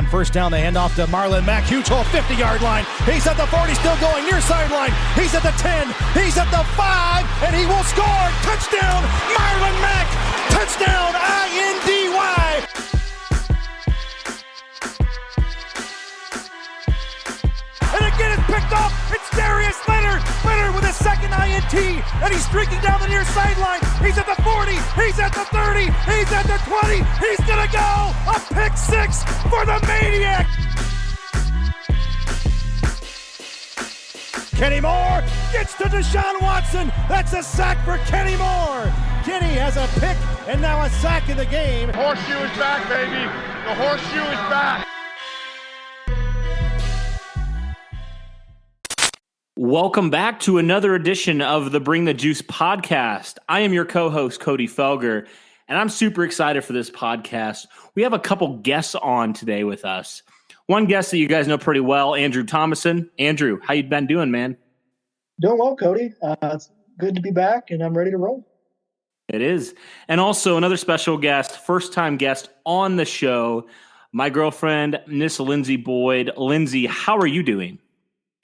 on first down. They hand off to Marlon Mack. Huge hole, 50-yard line. He's at the 40, still going near sideline. He's at the 10. He's at the 5, and he will score. Touchdown, Marlon Mack. Touchdown, I-N-D-Y. And again, it's picked off. It's Darius Leonard. Leonard with a second INT, and he's streaking down the near sideline. He's at the 40. He's at the 30. He's at the 20. He's going to go. A pick six for the Maniac. Kenny Moore gets to Deshaun Watson. That's a sack for Kenny Moore. Kenny has a pick and now a sack in the game. Horseshoe is back, baby. The horseshoe is back. Welcome back to another edition of the Bring the Juice podcast. I am your co-host, Cody Felger, and I'm super excited for this podcast. We have a couple guests on today with us. One guest that you guys know pretty well, Andrew Thomison. Andrew, how you been doing, man? Doing well, Cody. It's good to be back, and I'm ready to roll. It is. And also another special guest, first-time guest on the show, my girlfriend, Miss Lyndsey Boyd. Lyndsey, how are you doing?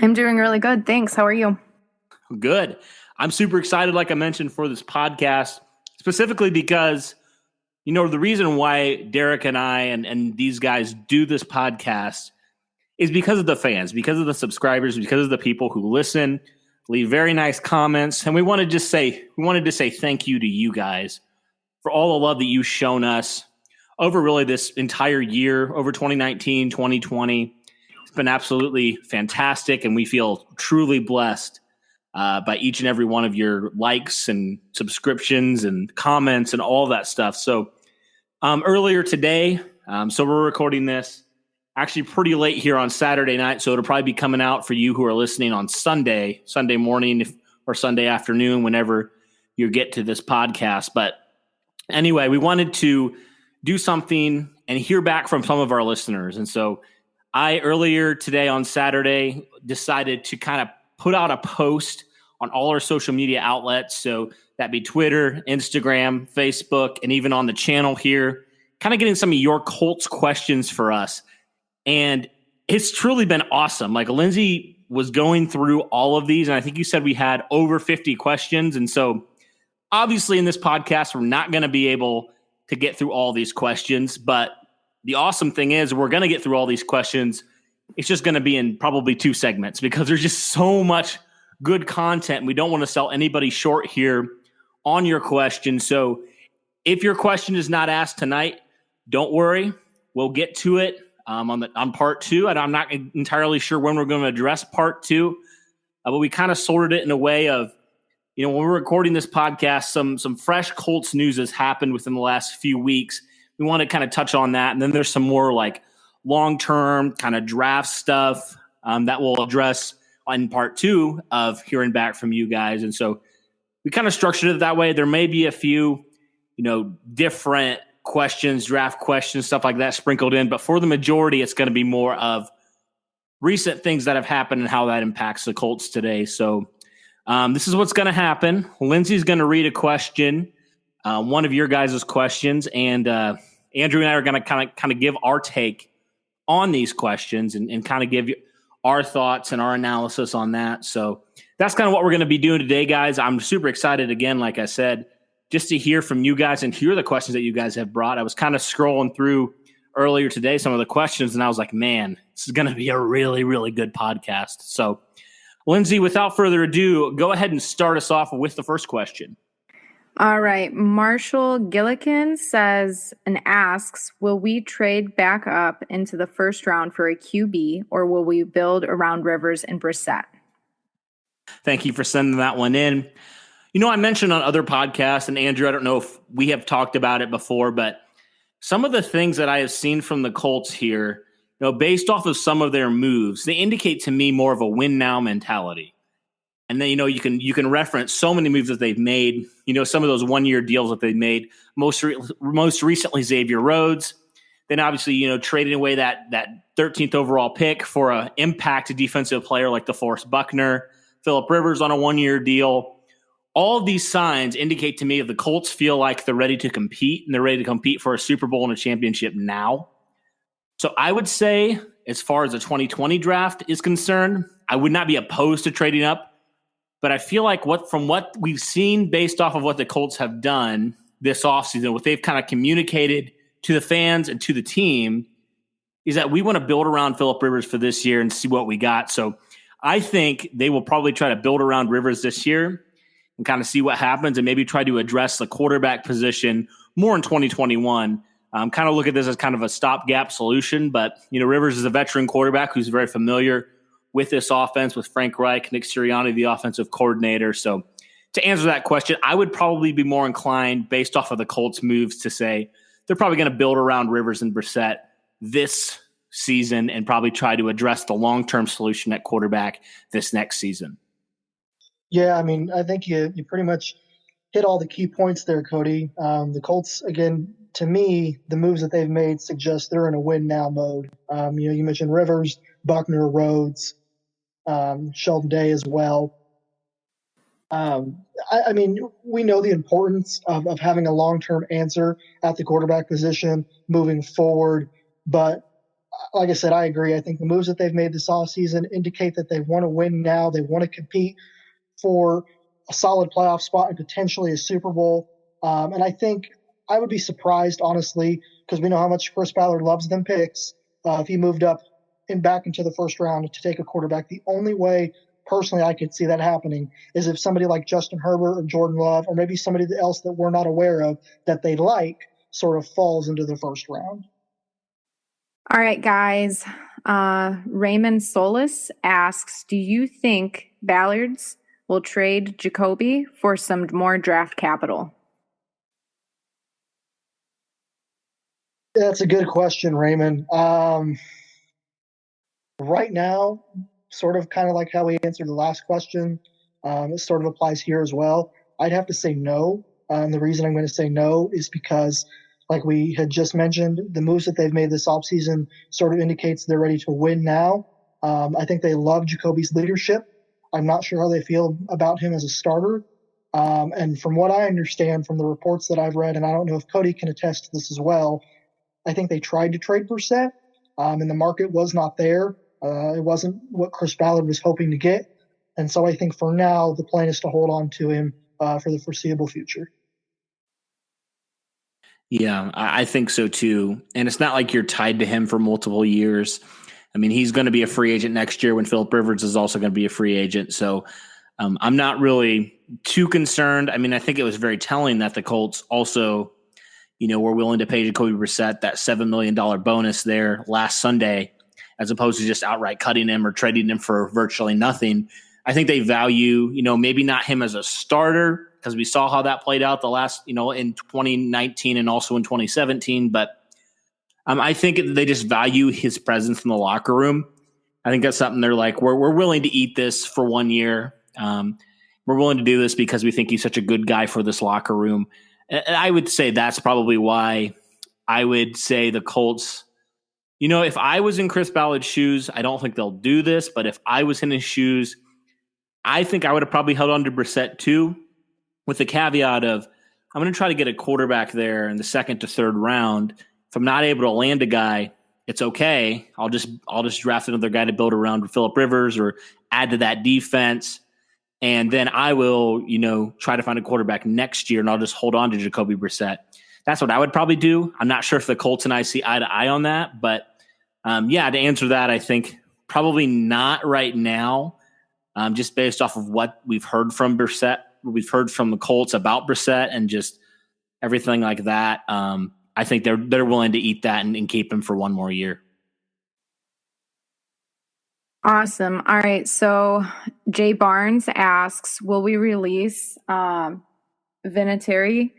I'm doing really good. Thanks. How are you? Good. I'm super excited, like I mentioned, for this podcast, specifically because, you know, the reason why Derek and I and these guys do this podcast is because of the fans, because of the subscribers, because of the people who listen, leave very nice comments. And we wanted to say thank you to you guys for all the love that you've shown us over really this entire year, over 2019, 2020. It's been absolutely fantastic, and we feel truly blessed by each and every one of your likes and subscriptions and comments and all that stuff. So earlier today, so we're recording this actually pretty late here on Saturday night, so it'll probably be coming out for you who are listening on Sunday morning or Sunday afternoon, whenever you get to this podcast. But anyway, we wanted to do something and hear back from some of our listeners. And so I, earlier today on Saturday, decided to kind of put out a post on all our social media outlets. So that'd be Twitter, Instagram, Facebook, and even on the channel here, kind of getting some of your Colts questions for us. And it's truly been awesome. Like, Lyndsey was going through all of these, and I think you said we had over 50 questions. And so obviously in this podcast, we're not going to be able to get through all these questions, but the awesome thing is we're going to get through all these questions. It's just going to be in probably 2 segments because there's just so much good content. And we don't want to sell anybody short here on your question. So if your question is not asked tonight, don't worry. We'll get to it on part 2. And I'm not entirely sure when we're going to address part 2, but we kind of sorted it in a way of, you know, when we're recording this podcast, some fresh Colts news has happened within the last few weeks. We want to kind of touch on that. And then there's some more like long-term kind of draft stuff that we'll address in part 2 of hearing back from you guys. And so we kind of structured it that way. There may be a few, you know, different questions, draft questions, stuff like that sprinkled in. But for the majority, it's going to be more of recent things that have happened and how that impacts the Colts today. So this is what's going to happen. Lyndsey's going to read a question, one of your guys' questions, and Andrew and I are going to kind of give our take on these questions and kind of give you our thoughts and our analysis on that. So that's kind of what we're going to be doing today, guys. I'm super excited again, like I said, just to hear from you guys and hear the questions that you guys have brought. I was kind of scrolling through earlier today some of the questions, and I was like, man, this is going to be a really, really good podcast. So, Lyndsey, without further ado, go ahead and start us off with the first question. All right. Marshall Gillikin says and asks, will we trade back up into the first round for a QB, or will we build around Rivers and Brissette? Thank you for sending that one in. You know, I mentioned on other podcasts, and Andrew, I don't know if we have talked about it before, but some of the things that I have seen from the Colts here, you know, based off of some of their moves, they indicate to me more of a win now mentality. And then, you know, you can reference so many moves that they've made, you know, some of those 1-year deals that they've made, most recently Xavier Rhodes, then obviously, you know, trading away that 13th overall pick for an impact defensive player like DeForest Buckner, Phillip Rivers on a 1-year deal. All of these signs indicate to me that the Colts feel like they're ready to compete, and they're ready to compete for a Super Bowl and a championship now. So I would say, as far as the 2020 draft is concerned, I would not be opposed to trading up. But I feel like from what we've seen based off of what the Colts have done this offseason, what they've kind of communicated to the fans and to the team, is that we want to build around Phillip Rivers for this year and see what we got. So I think they will probably try to build around Rivers this year and kind of see what happens and maybe try to address the quarterback position more in 2021. Kind of look at this as kind of a stopgap solution, but Rivers is a veteran quarterback who's very familiar with this offense, with Frank Reich, Nick Sirianni, the offensive coordinator. So to answer that question, I would probably be more inclined, based off of the Colts' moves, to say they're probably going to build around Rivers and Brissette this season and probably try to address the long-term solution at quarterback this next season. Yeah, I mean, I think you pretty much hit all the key points there, Cody. The Colts, again, to me, the moves that they've made suggest they're in a win-now mode. You mentioned Rivers, Buckner, Rhodes, Sheldon Day as well. I mean, we know the importance of having a long-term answer at the quarterback position moving forward. But like I said, I agree. I think the moves that they've made this offseason indicate that they want to win now. They want to compete for a solid playoff spot and potentially a Super Bowl. And I think I would be surprised, honestly, because we know how much Chris Ballard loves them picks, if he moved up and back into the first round to take a quarterback. The only way, personally, I could see that happening is if somebody like Justin Herbert or Jordan Love or maybe somebody else that we're not aware of that they like sort of falls into the first round. All right, guys. Raymond Solis asks, do you think Ballards will trade Jacoby for some more draft capital? That's a good question, Raymond. Right now, sort of kind of like how we answered the last question, it sort of applies here as well. I'd have to say no. The reason I'm going to say no is because, like we had just mentioned, the moves that they've made this offseason sort of indicates they're ready to win now. I think they love Jacoby's leadership. I'm not sure how they feel about him as a starter. And from what I understand from the reports that I've read, and I don't know if Cody can attest to this as well, I think they tried to trade Brissette, and the market was not there. It wasn't what Chris Ballard was hoping to get. And so I think for now, the plan is to hold on to him for the foreseeable future. Yeah, I think so too. And it's not like you're tied to him for multiple years. I mean, he's going to be a free agent next year when Phillip Rivers is also going to be a free agent. So I'm not really too concerned. I mean, I think it was very telling that the Colts also, were willing to pay Jacoby Brissette that $7 million bonus there last Sunday, as opposed to just outright cutting him or trading him for virtually nothing. I think they value, maybe not him as a starter, because we saw how that played out the last, in 2019 and also in 2017. But I think they just value his presence in the locker room. I think that's something they're like, we're willing to eat this for 1 year. We're willing to do this because we think he's such a good guy for this locker room. And I would say that's probably why I would say the Colts, if I was in Chris Ballard's shoes, I don't think they'll do this. But if I was in his shoes, I think I would have probably held on to Brissette too, with the caveat of I'm going to try to get a quarterback there in the second to third round. If I'm not able to land a guy, it's okay. I'll just draft another guy to build around Phillip Rivers or add to that defense. And then I will, try to find a quarterback next year, and I'll just hold on to Jacoby Brissette. That's what I would probably do. I'm not sure if the Colts and I see eye to eye on that. But, to answer that, I think probably not right now, just based off of what we've heard from Brissette. We've heard from the Colts about Brissette and just everything like that. I think they're willing to eat that and keep him for 1 more year. Awesome. All right. So Jay Barnes asks, will we release Vinatieri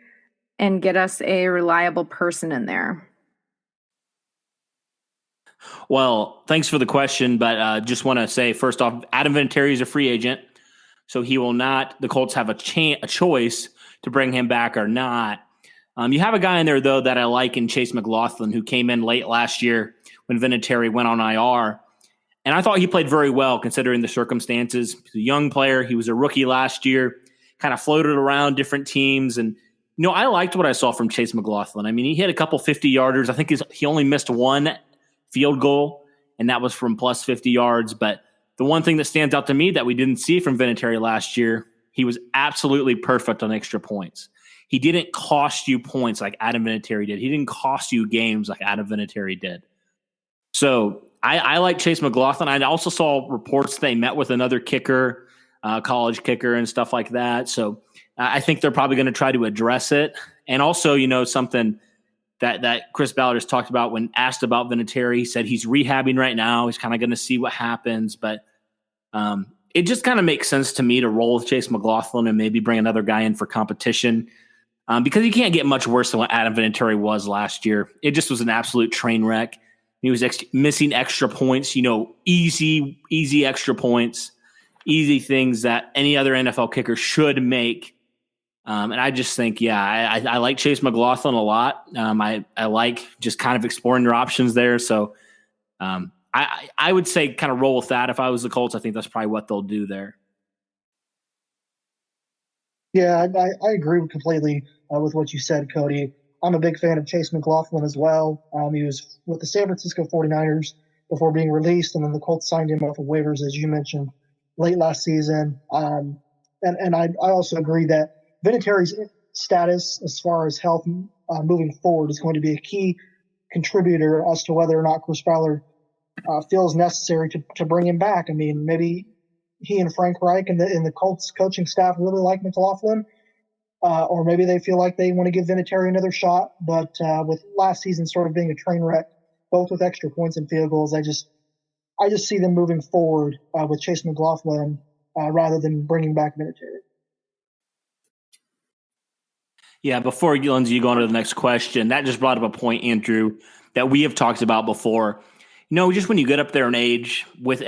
and get us a reliable person in there? Well, thanks for the question, but just want to say, first off, Adam Vinatieri is a free agent, so he will not – the Colts have a choice to bring him back or not. You have a guy in there, though, that I like in Chase Mclaughlin, who came in late last year when Vinatieri went on IR. And I thought he played very well considering the circumstances. He's a young player. He was a rookie last year, kind of floated around different teams. And, I liked what I saw from Chase Mclaughlin. I mean, he hit a couple 50-yarders. I think he only missed one field goal, and that was from plus 50 yards. But the one thing that stands out to me that we didn't see from Vinatieri last year, he was absolutely perfect on extra points. He didn't cost you points like Adam Vinatieri did. He didn't cost you games like Adam Vinatieri did. So I like Chase Mclaughlin. I also saw reports they met with another kicker, college kicker and stuff like that. So I think they're probably going to try to address it. And also, something that Chris Ballard has talked about when asked about Vinatieri, he said he's rehabbing right now. He's kind of going to see what happens. But it just kind of makes sense to me to roll with Chase Mclaughlin and maybe bring another guy in for competition because you can't get much worse than what Adam Vinatieri was last year. It just was an absolute train wreck. He was missing extra points, easy extra points, easy things that any other NFL kicker should make. And I just think, I like Chase Mclaughlin a lot. I like just kind of exploring your options there. So I would say kind of roll with that. If I was the Colts, I think that's probably what they'll do there. Yeah, I agree completely with what you said, Cody. I'm a big fan of Chase Mclaughlin as well. He was with the San Francisco 49ers before being released, and then the Colts signed him off of waivers, as you mentioned, late last season. And I also agree that Vinatieri's status as far as health moving forward is going to be a key contributor as to whether or not Chris Ballard feels necessary to bring him back. I mean, maybe he and Frank Reich and the Colts coaching staff really like Mclaughlin, or maybe they feel like they want to give Vinatieri another shot. But with last season sort of being a train wreck, both with extra points and field goals, I just see them moving forward with Chase Mclaughlin rather than bringing back Vinatieri. Yeah, before Lyndsey, you go on to the next question, that just brought up a point, Andrew, that we have talked about before. Just when you get up there in age with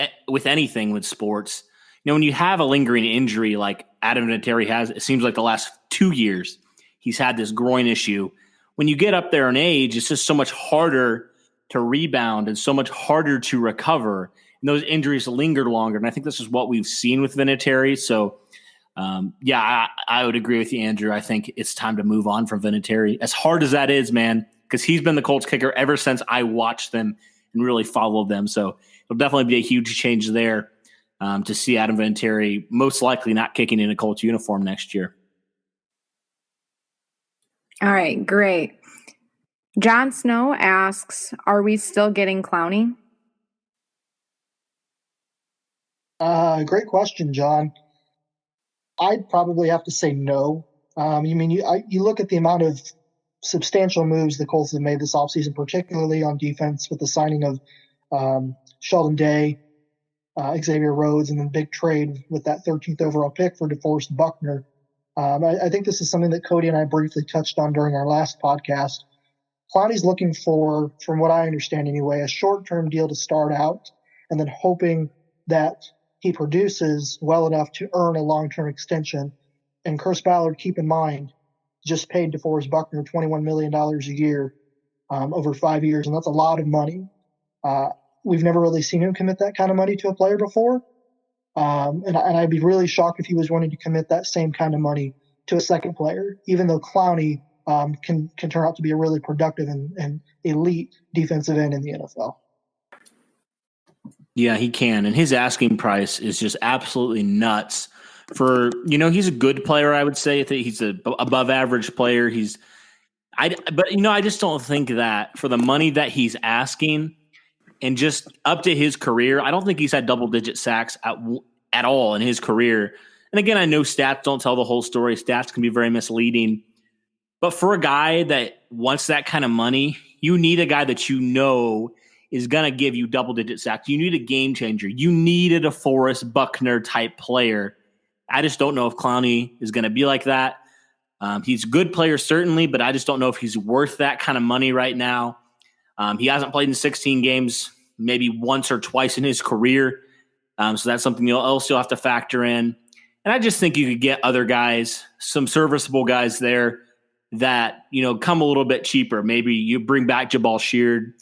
anything with sports, when you have a lingering injury like Adam Vinatieri has, it seems like the last 2 years he's had this groin issue. When you get up there in age, it's just so much harder to rebound and so much harder to recover. And those injuries linger longer. And I think this is what we've seen with Vinatieri. So, I would agree with you, Andrew. I think it's time to move on from Vinatieri. As hard as that is, man, because he's been the Colts kicker ever since I watched them and really followed them. So it'll definitely be a huge change there to see Adam Vinatieri most likely not kicking in a Colts uniform next year. All right, great. John Snow asks, are we still getting Clowny? Great question, John. I'd probably have to say no. You look at the amount of substantial moves the Colts have made this offseason, particularly on defense with the signing of Sheldon Day, Xavier Rhodes, and then big trade with that 13th overall pick for DeForest Buckner. I think this is something that Cody and I briefly touched on during our last podcast. Clowney's looking for, from what I understand anyway, a short-term deal to start out and then hoping that he produces well enough to earn a long-term extension. And Chris Ballard, keep in mind, just paid DeForest Buckner $21 million a year over 5 years, and that's a lot of money. We've never really seen him commit that kind of money to a player before. And I'd be really shocked if he was wanting to commit that same kind of money to a second player, even though Clowney can turn out to be a really productive and elite defensive end in the NFL. Yeah, he can. And his asking price is just absolutely nuts for, he's a good player, I would say. He's a above average player. But I just don't think that for the money that he's asking and just up to his career, I don't think he's had double digit sacks at all in his career. And again, I know stats don't tell the whole story. Stats can be very misleading. But for a guy that wants that kind of money, you need a guy that is going to give you double-digit sacks. You need a game changer. You needed a DeForest Buckner type player. I just don't know if Clowney is going to be like that. He's a good player, certainly, but I just don't know if he's worth that kind of money right now. He hasn't played in 16 games, maybe once or twice in his career. So that's something you'll also have to factor in. And I just think you could get other guys, some serviceable guys there that, come a little bit cheaper. Maybe you bring back Jabal Sheard,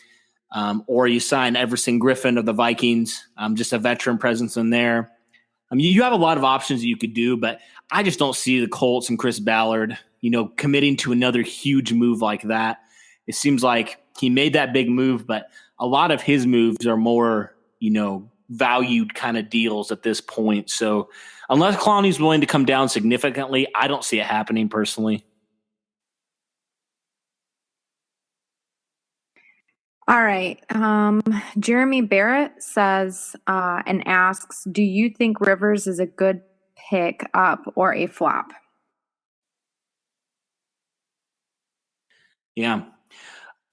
or you sign Everson Griffin of the Vikings, just a veteran presence in there. You have a lot of options that you could do, but I just don't see the Colts and Chris Ballard, committing to another huge move like that. It seems like he made that big move, but a lot of his moves are more, valued kind of deals at this point. So unless Clowny's willing to come down significantly, I don't see it happening personally. All right. Jeremy Barrett says and asks, do you think Rivers is a good pick up or a flop? Yeah.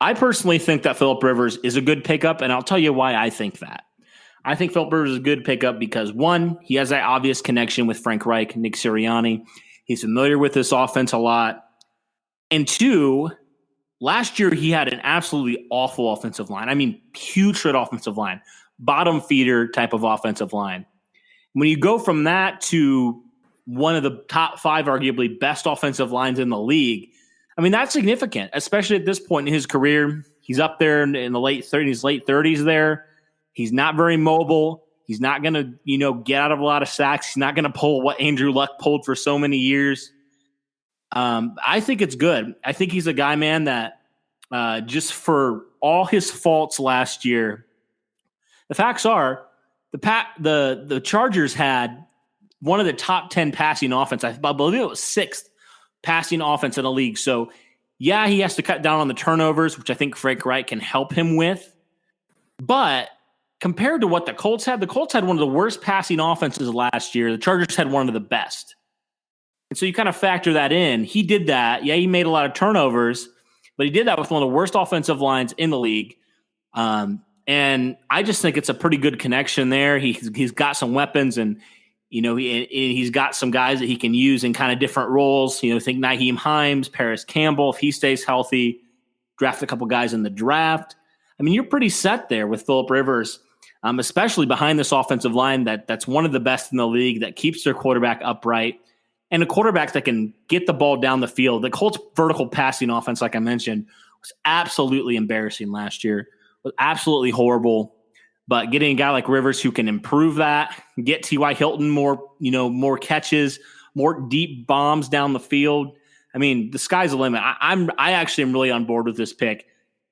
I personally think that Phillip Rivers is a good pickup, and I'll tell you why I think that. I think Phillip Rivers is a good pickup because, one, he has that obvious connection with Frank Reich, Nick Sirianni. He's familiar with this offense a lot. And two, last year he had an absolutely awful offensive line. I mean, putrid offensive line, bottom feeder type of offensive line. When you go from that to one of the top 5, arguably best offensive lines in the league, I mean, that's significant, especially at this point in his career. He's up there in the late 30s there. He's not very mobile. He's not going to, get out of a lot of sacks. He's not going to pull what Andrew Luck pulled for so many years. I think it's good. I think he's a guy, man, that just for all his faults last year, the facts are the Chargers had one of the top 10 passing offense. I believe it was 6th passing offense in the league. So, yeah, he has to cut down on the turnovers, which I think Frank Reich can help him with. But compared to what the Colts had one of the worst passing offenses last year. The Chargers had one of the best. And so you kind of factor that in. He did that. Yeah, he made a lot of turnovers, but he did that with one of the worst offensive lines in the league. And I just think it's a pretty good connection there. He's got some weapons, and he's got some guys that he can use in kind of different roles. Think Nyheim Hines, Paris Campbell, if he stays healthy, draft a couple guys in the draft. I mean, you're pretty set there with Phillip Rivers, especially behind this offensive line that's one of the best in the league, that keeps their quarterback upright, and a quarterback that can get the ball down the field. The Colts' vertical passing offense, like I mentioned, was absolutely embarrassing last year, was absolutely horrible. But getting a guy like Rivers who can improve that, get T.Y. Hilton more catches, more deep bombs down the field. I mean, the sky's the limit. I actually am really on board with this pick.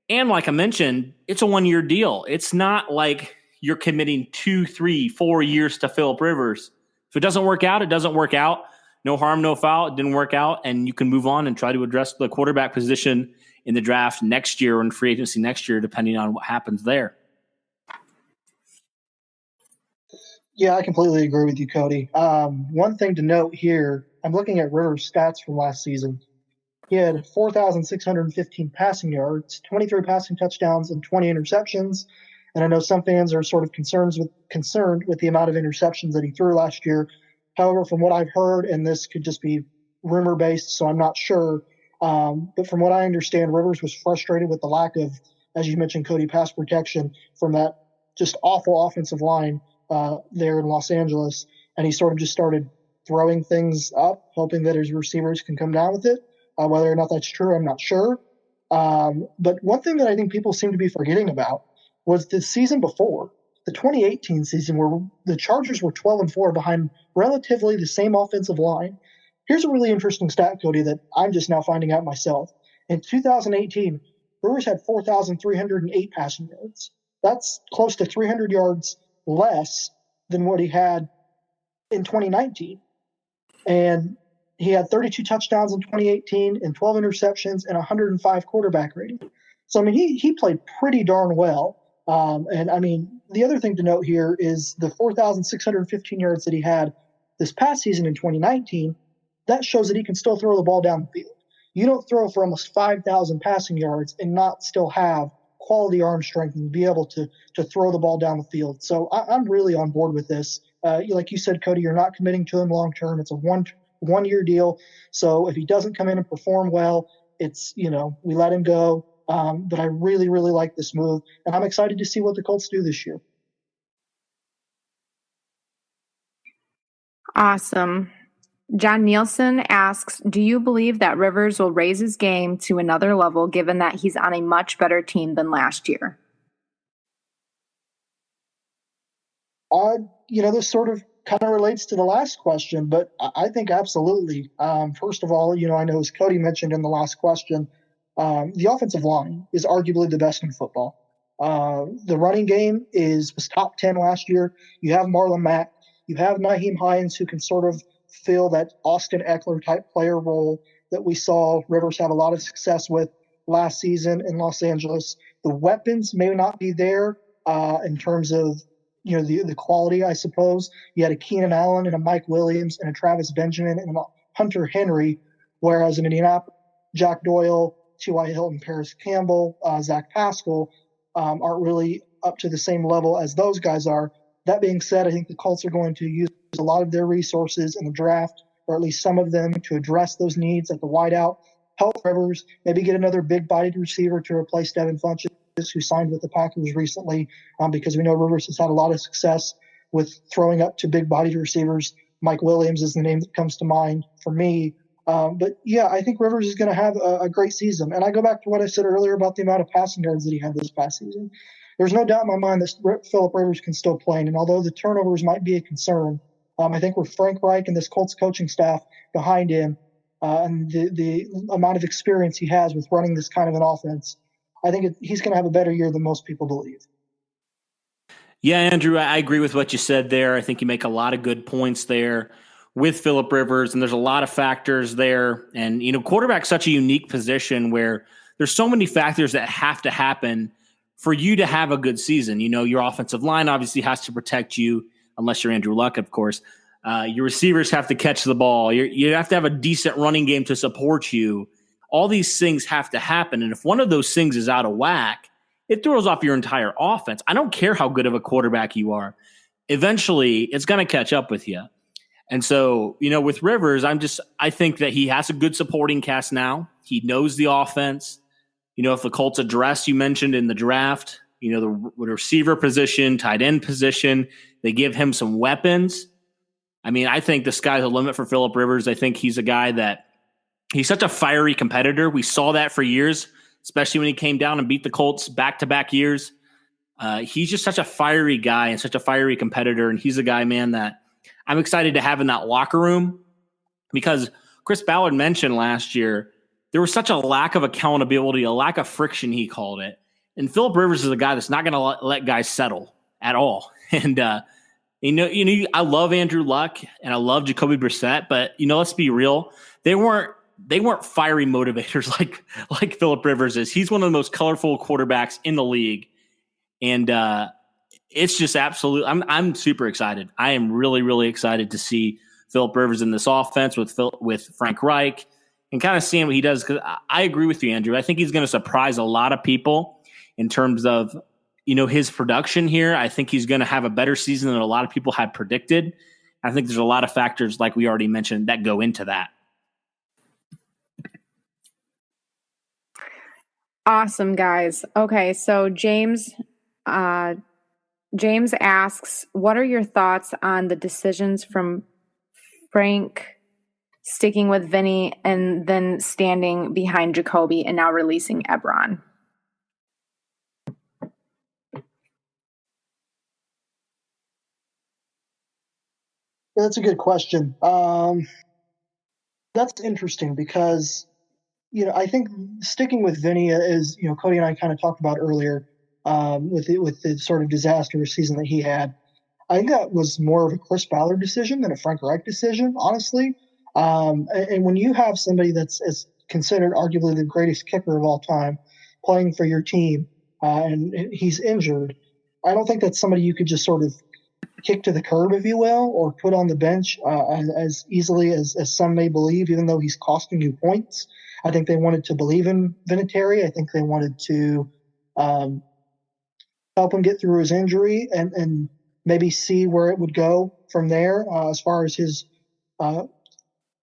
And like I mentioned, it's a 1-year deal. It's not like you're committing 2, 3, 4 years to Phillip Rivers. If it doesn't work out, it doesn't work out. No harm, no foul. It didn't work out, and you can move on and try to address the quarterback position in the draft next year or in free agency next year, depending on what happens there. Yeah, I completely agree with you, Cody. One thing to note here, I'm looking at Rivers' stats from last season. He had 4,615 passing yards, 23 passing touchdowns, and 20 interceptions. And I know some fans are sort of concerned with the amount of interceptions that he threw last year. However, from what I've heard, and this could just be rumor-based, so I'm not sure, but from what I understand, Rivers was frustrated with the lack of, as you mentioned, Cody, pass protection from that just awful offensive line there in Los Angeles, and he sort of just started throwing things up, hoping that his receivers can come down with it. Whether or not that's true, I'm not sure. But one thing that I think people seem to be forgetting about was the season before, the 2018 season, where the Chargers were 12-4 behind relatively the same offensive line. Here's a really interesting stat, Cody, that I'm just now finding out myself. In 2018, Brewers had 4,308 passing yards. That's close to 300 yards less than what he had in 2019. And he had 32 touchdowns in 2018 and 12 interceptions and 105 quarterback rating. So, I mean, he played pretty darn well. And, I mean, the other thing to note here is the 4,615 yards that he had this past season in 2019, that shows that he can still throw the ball down the field. You don't throw for almost 5,000 passing yards and not still have quality arm strength and be able to throw the ball down the field. So I'm really on board with this. Like you said, Cody, you're not committing to him long term. It's a one-year deal. So if he doesn't come in and perform well, it's, we let him go. But I really, really like this move, and I'm excited to see what the Colts do this year. Awesome. John Nielsen asks, do you believe that Rivers will raise his game to another level given that he's on a much better team than last year? This sort of kind of relates to the last question, but I think absolutely. First of all, I know as Cody mentioned in the last question, the offensive line is arguably the best in football. The running game was top 10 last year. You have Marlon Mack. You have Nyheim Hines, who can sort of fill that Austin Eckler type player role that we saw Rivers have a lot of success with last season in Los Angeles. The weapons may not be there in terms of the quality, I suppose. You had a Keenan Allen and a Mike Williams and a Travis Benjamin and a Hunter Henry, whereas in Indianapolis, Jack Doyle, T.Y. Hilton, Paris Campbell, Zach Pascal aren't really up to the same level as those guys are. That being said, I think the Colts are going to use a lot of their resources in the draft, or at least some of them, to address those needs at the wideout, help Rivers, maybe get another big-bodied receiver to replace Devin Funchess, who signed with the Packers recently, because we know Rivers has had a lot of success with throwing up to big-bodied receivers. Mike Williams is the name that comes to mind for me. But, yeah, I think Rivers is going to have a great season. And I go back to what I said earlier about the amount of passing yards that he had this past season. There's no doubt in my mind that Phillip Rivers can still play. And although the turnovers might be a concern, I think with Frank Reich and this Colts coaching staff behind him and the amount of experience he has with running this kind of an offense, I think he's going to have a better year than most people believe. Yeah, Andrew, I agree with what you said there. I think you make a lot of good points there with Phillip Rivers, and there's a lot of factors there. And, quarterback's such a unique position where there's so many factors that have to happen for you to have a good season. Your offensive line obviously has to protect you, unless you're Andrew Luck, of course. Your receivers have to catch the ball. You have to have a decent running game to support you. All these things have to happen. And if one of those things is out of whack, it throws off your entire offense. I don't care how good of a quarterback you are. Eventually, it's going to catch up with you. And so, with Rivers, I think that he has a good supporting cast now. He knows the offense. If the Colts address, you mentioned in the draft, the receiver position, tight end position, they give him some weapons. I think the sky's the limit for Phillip Rivers. I think he's a guy that he's such a fiery competitor. We saw that for years, especially when he came down and beat the Colts back-to-back years. He's just such a fiery guy and such a fiery competitor. And he's a guy, man, that I'm excited to have in that locker room, because Chris Ballard mentioned last year there was such a lack of accountability, a lack of friction, he called it. And Phillip Rivers is a guy that's not going to let guys settle at all. And, I love Andrew Luck and I love Jacoby Brissette, but, let's be real. They weren't fiery motivators like Phillip Rivers is. He's one of the most colorful quarterbacks in the league. And, it's just absolute. I'm super excited. I am really, really excited to see Phillip Rivers in this offense with Frank Reich and kind of seeing what he does. Because I agree with you, Andrew. I think he's going to surprise a lot of people in terms of his production here. I think he's going to have a better season than a lot of people had predicted. I think there's a lot of factors, like we already mentioned, that go into that. Awesome, guys. Okay, so James asks, what are your thoughts on the decisions from Frank sticking with Vinny and then standing behind Jacoby and now releasing Ebron? That's a good question. That's interesting because, I think sticking with Vinny is, Cody and I kind of talked about earlier with the sort of disastrous season that he had. I think that was more of a Chris Ballard decision than a Frank Reich decision, honestly. And when you have somebody that's considered arguably the greatest kicker of all time playing for your team and he's injured, I don't think that's somebody you could just sort of kick to the curb, if you will, or put on the bench as easily as some may believe, even though he's costing you points. I think they wanted to believe in Vinatieri. I think they wanted to help him get through his injury and maybe see where it would go from there as far as his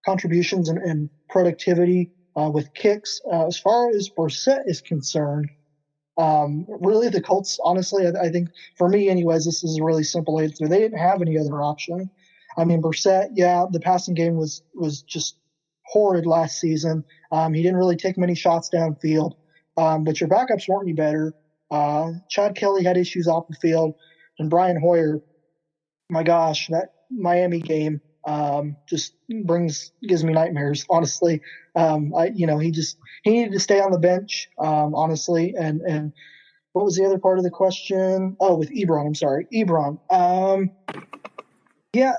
contributions and productivity with kicks. As far as Brissette is concerned, really the Colts, honestly, I think for me anyways, this is a really simple answer. They didn't have any other option. Brissette, yeah, the passing game was just horrid last season. He didn't really take many shots downfield, but your backups weren't any better. Chad Kelly had issues off the field, and Brian Hoyer, my gosh, that Miami game just gives me nightmares, honestly. He needed to stay on the bench, honestly, and What was the other part of the question? Oh, with Ebron. I'm sorry, Ebron. Yeah,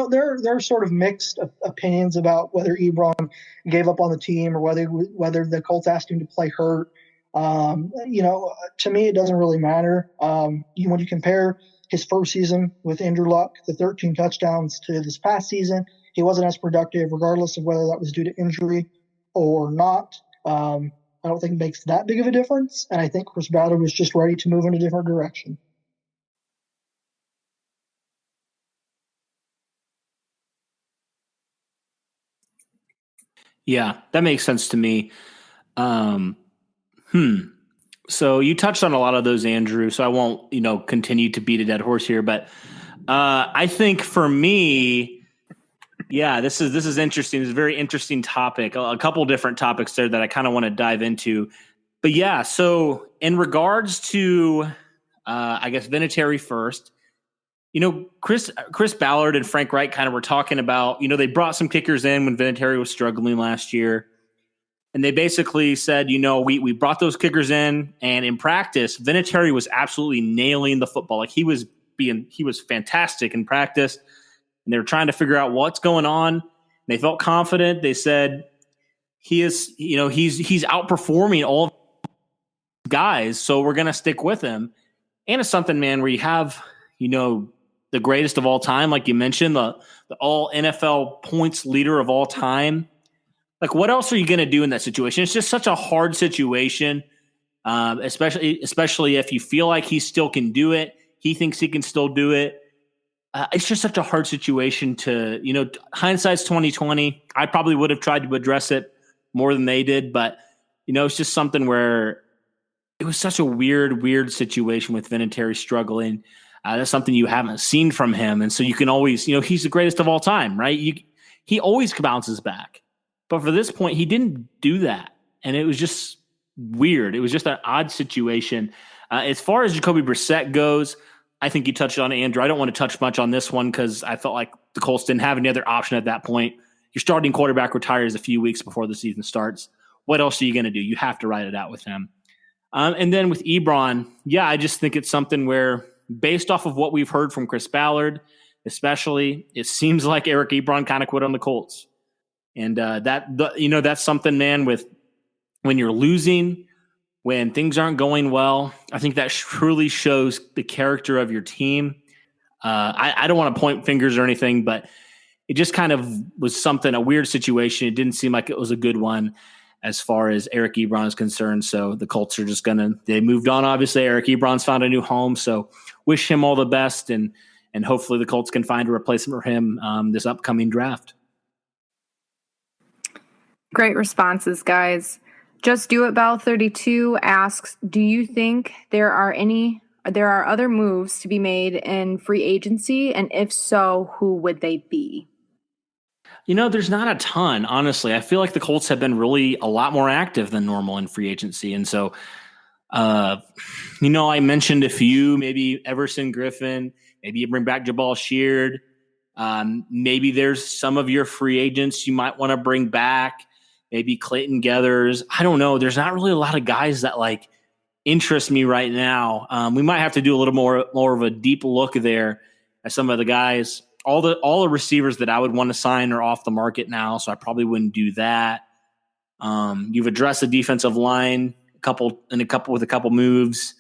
there are sort of mixed opinions about whether Ebron gave up on the team or whether the Colts asked him to play hurt. To me, it doesn't really matter. When you compare his first season with Andrew Luck, the 13 touchdowns, to this past season, he wasn't as productive, regardless of whether that was due to injury or not. I don't think it makes that big of a difference, and I think Chris Ballard was just ready to move in a different direction. Yeah, that makes sense to me. So you touched on a lot of those, Andrew, so I won't, continue to beat a dead horse here, but I think for me, yeah, this is interesting. It's a very interesting topic. A couple different topics there that I kind of want to dive into. But yeah, so in regards to, I guess, Vinatieri first, Chris Ballard and Frank Reich kind of were talking about, they brought some kickers in when Vinatieri was struggling last year. And they basically said, we brought those kickers in, and in practice, Vinatieri was absolutely nailing the football. Like he was fantastic in practice, and they were trying to figure out what's going on. They felt confident. They said he's outperforming all guys, so we're going to stick with him. And it's something, man, where you have, the greatest of all time, like you mentioned, the all NFL points leader of all time. Like, what else are you going to do in that situation? It's just such a hard situation, especially if you feel like he still can do it. He thinks he can still do it. It's just such a hard situation to, hindsight's 2020. I probably would have tried to address it more than they did, but, it's just something where it was such a weird situation with Vinatieri struggling. That's something you haven't seen from him. And so you can always, he's the greatest of all time, right? He always bounces back. But for this point, he didn't do that. And it was just weird. It was just an odd situation. As far as Jacoby Brissette goes, I think you touched on it, Andrew. I don't want to touch much on this one because I felt like the Colts didn't have any other option at that point. Your starting quarterback retires a few weeks before the season starts. What else are you going to do? You have to ride it out with him. And then with Ebron, yeah, I just think it's something where, based off of what we've heard from Chris Ballard, especially, it seems like Eric Ebron kind of quit on the Colts. And that's something, man, with when you're losing, when things aren't going well, I think that truly shows the character of your team. I don't want to point fingers or anything, but it just kind of was a weird situation. It didn't seem like it was a good one as far as Eric Ebron is concerned. So the Colts are just they moved on, obviously. Eric Ebron's found a new home, so wish him all the best, and hopefully the Colts can find a replacement for him this upcoming draft. Great responses, guys. Just Do It Bell 32 asks, do you think there are other moves to be made in free agency? And if so, who would they be? There's not a ton, honestly. I feel like the Colts have been really a lot more active than normal in free agency. And so, I mentioned a few, maybe Everson Griffin, maybe you bring back Jabal Sheard. Maybe there's some of your free agents you might want to bring back. Maybe Clayton Geathers. I don't know. There's not really a lot of guys that interest me right now. We might have to do a little more of a deep look there at some of the guys. All the receivers that I would want to sign are off the market now, so I probably wouldn't do that. You've addressed the defensive line with a couple moves.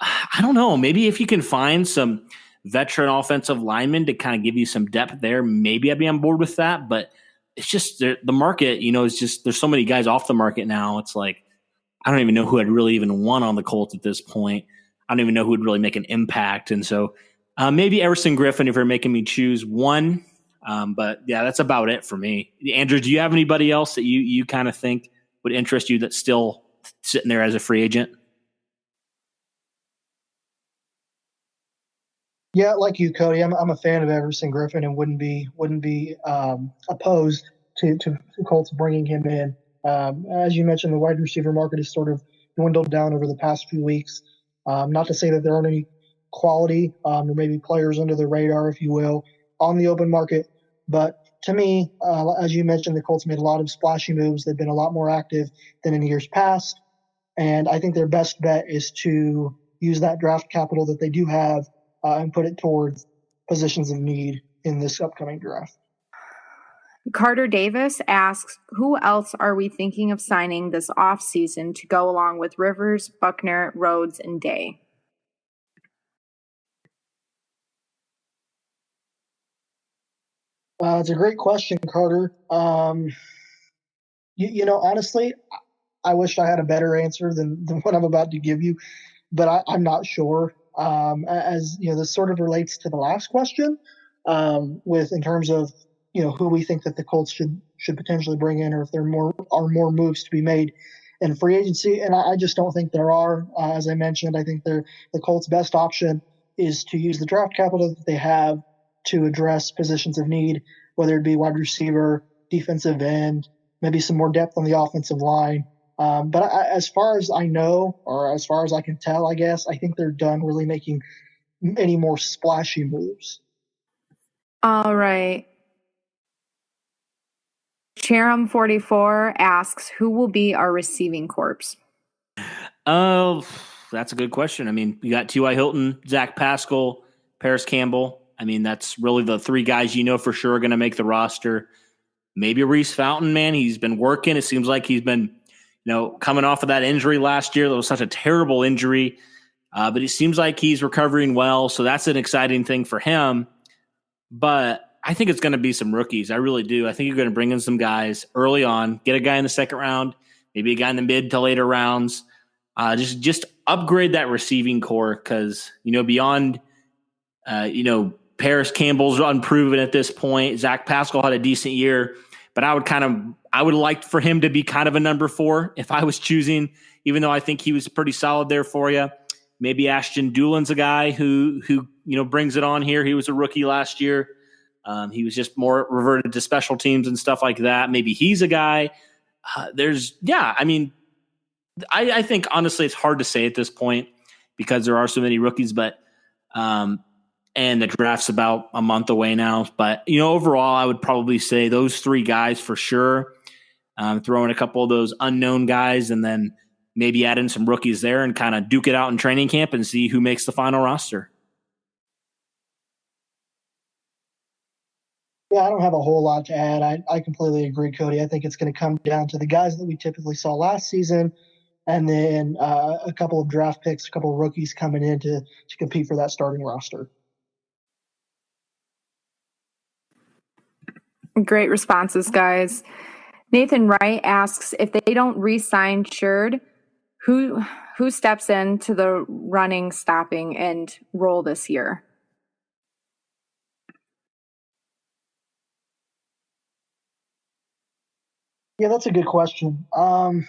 I don't know. Maybe if you can find some veteran offensive linemen to kind of give you some depth there, maybe I'd be on board with that. But it's just the market, it's just there's so many guys off the market now. It's like I don't even know who I'd really even want on the Colts at this point. I don't even know who would really make an impact. And so maybe Everson Griffin if you're making me choose one. But yeah, that's about it for me. Andrew, do you have anybody else that you kind of think would interest you that's still sitting there as a free agent? Yeah, like you, Cody, I'm a fan of Everson Griffin and wouldn't be opposed to Colts bringing him in. As you mentioned, the wide receiver market has sort of dwindled down over the past few weeks. Not to say that there aren't any quality or maybe players under the radar, if you will, on the open market. But to me, as you mentioned, the Colts made a lot of splashy moves. They've been a lot more active than in years past. And I think their best bet is to use that draft capital that they do have and put it towards positions of need in this upcoming draft. Carter Davis asks, who else are we thinking of signing this offseason to go along with Rivers, Buckner, Rhodes, and Day? It's a great question, Carter. Honestly, I wish I had a better answer than what I'm about to give you, but I'm not sure. As you know, this sort of relates to the last question, in terms of who we think that the Colts should potentially bring in, or if there are more moves to be made in free agency. And I just don't think there are. As I mentioned, I think the Colts' best option is to use the draft capital that they have to address positions of need, whether it be wide receiver, defensive end, maybe some more depth on the offensive line. But as far as I know, or as far as I can tell, I guess, I think they're done really making any more splashy moves. All right. Cherum44 asks, who will be our receiving corps? Oh, that's a good question. I mean, you got T.Y. Hilton, Zach Pascal, Paris Campbell. I mean, that's really the three guys for sure are going to make the roster. Maybe Reese Fountain, man. He's been working. It seems like he's been, coming off of that injury last year. That was such a terrible injury. But it seems like he's recovering well. So that's an exciting thing for him. But I think it's going to be some rookies. I really do. I think you're going to bring in some guys early on, get a guy in the second round, maybe a guy in the mid to later rounds. Just upgrade that receiving core because, beyond, Paris Campbell's unproven at this point. Zach Pascal had a decent year, but I would like for him to be kind of a number 4 if I was choosing, even though I think he was pretty solid there for you. Maybe Ashton Doolin's a guy who brings it on here. He was a rookie last year. He was just more reverted to special teams and stuff like that. Maybe he's a guy. I think honestly it's hard to say at this point because there are so many rookies, but and the draft's about a month away now. But, overall, I would probably say those 3 guys for sure. Throw in a couple of those unknown guys and then maybe add in some rookies there and kind of duke it out in training camp and see who makes the final roster. Yeah, I don't have a whole lot to add. I completely agree, Cody. I think it's going to come down to the guys that we typically saw last season and then a couple of draft picks, a couple of rookies coming in to compete for that starting roster. Great responses, guys. Nathan Wright asks, if they don't re-sign Sherd, who steps into the running, stopping, and role this year? Yeah, that's a good question. I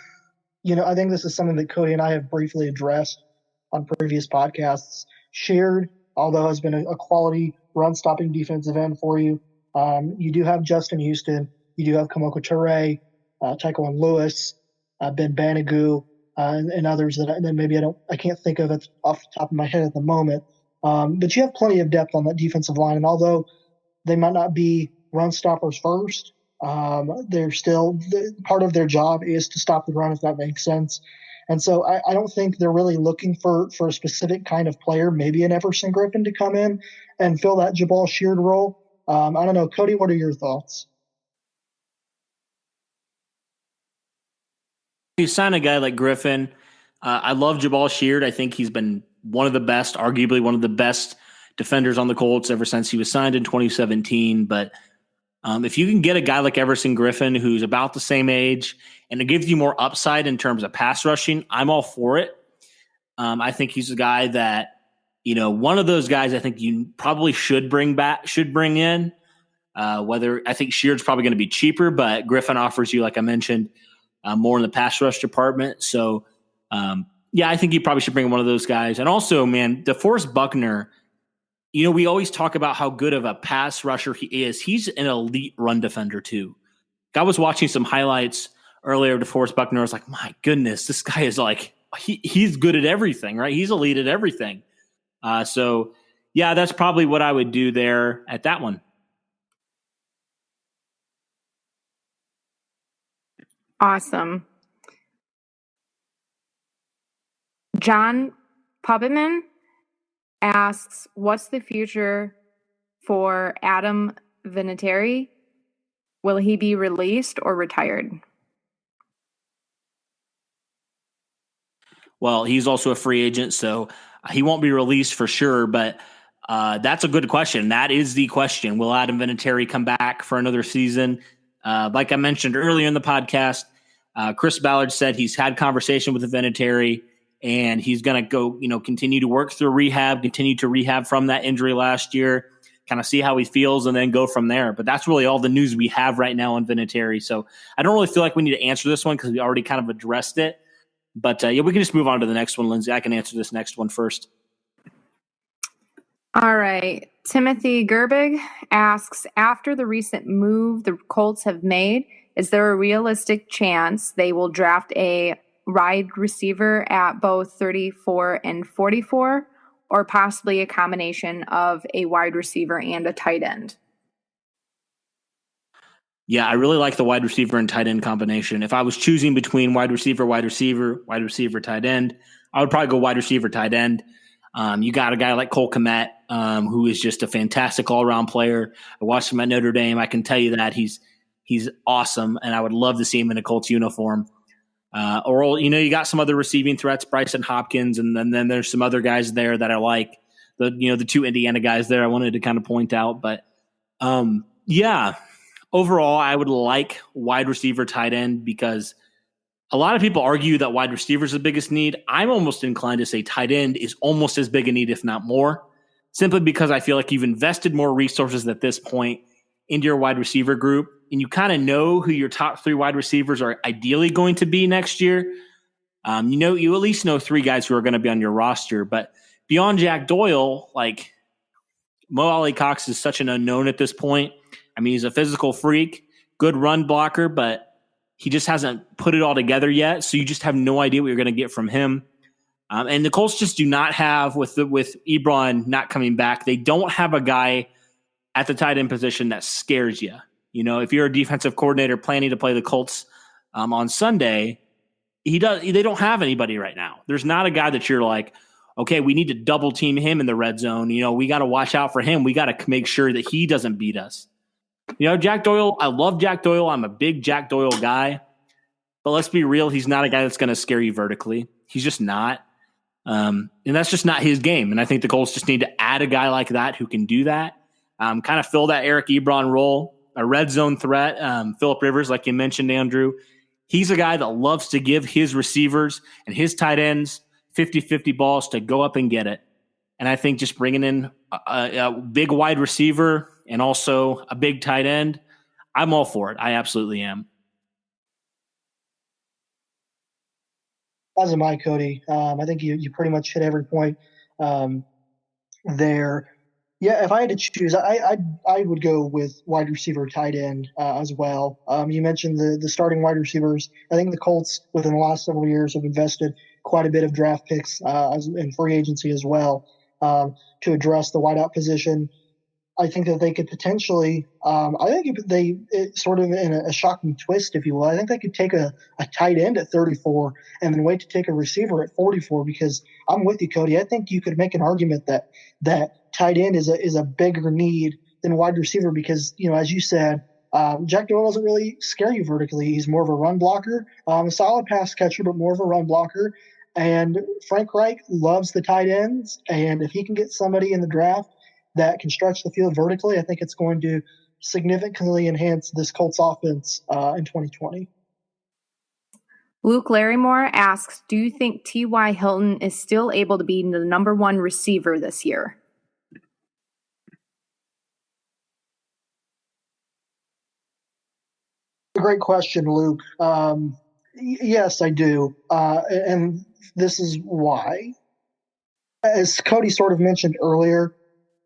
think this is something that Cody and I have briefly addressed on previous podcasts. Sherd, although has been a quality run-stopping defensive end for you, you do have Justin Houston. You do have Kamoko Toure, Tyquan Lewis, Ben Banigou, and others that maybe I can't think of it off the top of my head at the moment. But you have plenty of depth on that defensive line. And although they might not be run stoppers first, they're still part of their job is to stop the run, if that makes sense. And so I don't think they're really looking for a specific kind of player, maybe an Everson Griffin to come in and fill that Jabal Sheard role. I don't know. Cody, what are your thoughts? You sign a guy like Griffin. I love Jabal Sheard. I think he's been one of the best, arguably one of the best defenders on the Colts ever since he was signed in 2017. But if you can get a guy like Everson Griffin, who's about the same age, and it gives you more upside in terms of pass rushing, I'm all for it. I think he's a guy that, one of those guys I think you probably should bring in. Whether I think Sheard's probably going to be cheaper, but Griffin offers you, like I mentioned, more in the pass rush department. So, I think you probably should bring one of those guys. And also, man, DeForest Buckner, we always talk about how good of a pass rusher he is. He's an elite run defender too. I was watching some highlights earlier of DeForest Buckner. I was like, my goodness, this guy is like, he's good at everything, right? He's elite at everything. That's probably what I would do there at that one. Awesome. John Puppetman asks, what's the future for Adam Vinatieri? Will he be released or retired? Well, he's also a free agent, so he won't be released for sure, but that's a good question. That is the question. Will Adam Vinatieri come back for another season? Like I mentioned earlier in the podcast, Chris Ballard said he's had conversation with Vinatieri, and he's going to go, continue to work through rehab, continue to rehab from that injury last year, kind of see how he feels, and then go from there. But that's really all the news we have right now on Vinatieri. So I don't really feel like we need to answer this one because we already kind of addressed it. But we can just move on to the next one, Lyndsey. I can answer this next one first. All right. Timothy Gerbig asks, after the recent move the Colts have made, is there a realistic chance they will draft a wide receiver at both 34 and 44, or possibly a combination of a wide receiver and a tight end? Yeah, I really like the wide receiver and tight end combination. If I was choosing between wide receiver, tight end, I would probably go wide receiver, tight end. You got a guy like Cole Kmet, who is just a fantastic all-around player. I watched him at Notre Dame. I can tell you that he's awesome, and I would love to see him in a Colts uniform. Or you got some other receiving threats, Bryson Hopkins, and then there's some other guys there that I like. The two Indiana guys there I wanted to kind of point out. But yeah, overall, I would like wide receiver, tight end, because a lot of people argue that wide receiver is the biggest need. I'm almost inclined to say tight end is almost as big a need, if not more, simply because I feel like you've invested more resources at this point into your wide receiver group, and you kind of know who your top three wide receivers are ideally going to be next year. You at least know three guys who are going to be on your roster. But beyond Jack Doyle, like Mo Alley-Cox is such an unknown at this point. I mean, he's a physical freak, good run blocker, but he just hasn't put it all together yet. So you just have no idea what you're going to get from him. And the Colts just do not have, with Ebron not coming back, they don't have a guy at the tight end position that scares you. If you're a defensive coordinator planning to play the Colts on Sunday, they don't have anybody right now. There's not a guy that you're like, okay, we need to double team him in the red zone. We got to watch out for him. We got to make sure that he doesn't beat us. Jack Doyle, I love Jack Doyle. I'm a big Jack Doyle guy. But let's be real, he's not a guy that's going to scare you vertically. He's just not. And that's just not his game. And I think the Colts just need to add a guy like that who can do that, kind of fill that Eric Ebron role, a red zone threat. Phillip Rivers, like you mentioned, Andrew, he's a guy that loves to give his receivers and his tight ends 50-50 balls to go up and get it. And I think just bringing in a big wide receiver and also a big tight end, I'm all for it. I absolutely am. As am I, Cody. I think you pretty much hit every point there. Yeah, if I had to choose, I would go with wide receiver, tight end as well. You mentioned the starting wide receivers. I think the Colts, within the last several years, have invested quite a bit of draft picks in free agency as well to address the wideout position. I think that they could potentially, sort of in a shocking twist, if you will, I think they could take a tight end at 34 and then wait to take a receiver at 44, because I'm with you, Cody. I think you could make an argument that tight end is a bigger need than wide receiver because, as you said, Jack Doyle doesn't really scare you vertically. He's more of a run blocker, a solid pass catcher, but more of a run blocker. And Frank Reich loves the tight ends, and if he can get somebody in the draft that can stretch the field vertically, I think it's going to significantly enhance this Colts offense in 2020. Luke Larrymore asks, do you think T.Y. Hilton is still able to be the number one receiver this year? Great question, Luke. Yes, I do. And this is why. As Cody sort of mentioned earlier,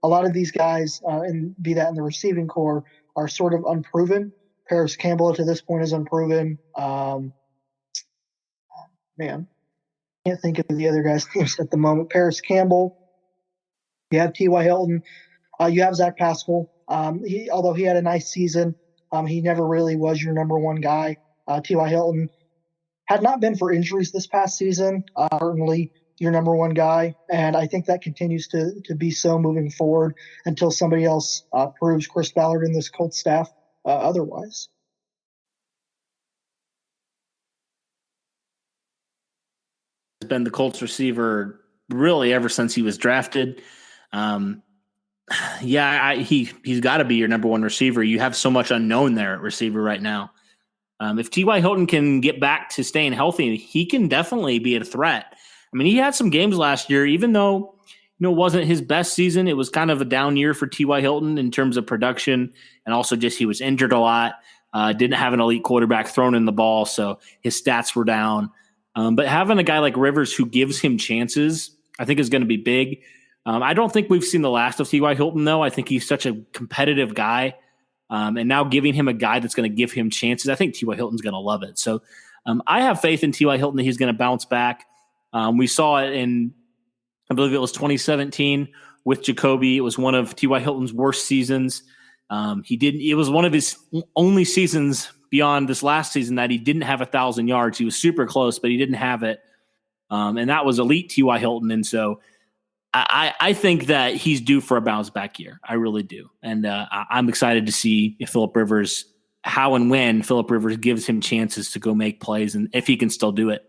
a lot of these guys, and be that in the receiving core, are sort of unproven. Paris Campbell to this point is unproven. Can't think of the other guys' names at the moment. Paris Campbell. You have T.Y. Hilton. You have Zach Pascal. Although he had a nice season, he never really was your number one guy. T.Y. Hilton had not been for injuries this past season. Certainly your number one guy, and I think that continues to be so moving forward until somebody else proves Chris Ballard and this Colts staff otherwise. Has been the Colts receiver really ever since he was drafted. He's got to be your number one receiver. You have so much unknown there at receiver right now. If T.Y. Hilton can get back to staying healthy, he can definitely be a threat. I mean, he had some games last year, even though it wasn't his best season. It was kind of a down year for T.Y. Hilton in terms of production, and also just he was injured a lot. Didn't have an elite quarterback throwing in the ball, so his stats were down. But having a guy like Rivers who gives him chances, I think is going to be big. I don't think we've seen the last of T.Y. Hilton, though. I think he's such a competitive guy. And now giving him a guy that's going to give him chances, I think T.Y. Hilton's going to love it. So I have faith in T.Y. Hilton that he's going to bounce back. We saw it in, I believe it was 2017 with Jacoby. It was one of T.Y. Hilton's worst seasons. It was one of his only seasons beyond this last season that he didn't have 1,000 yards. He was super close, but he didn't have it. And that was elite T.Y. Hilton. And so I think that he's due for a bounce back year. I really do. And I'm excited to see if how and when Phillip Rivers gives him chances to go make plays and if he can still do it.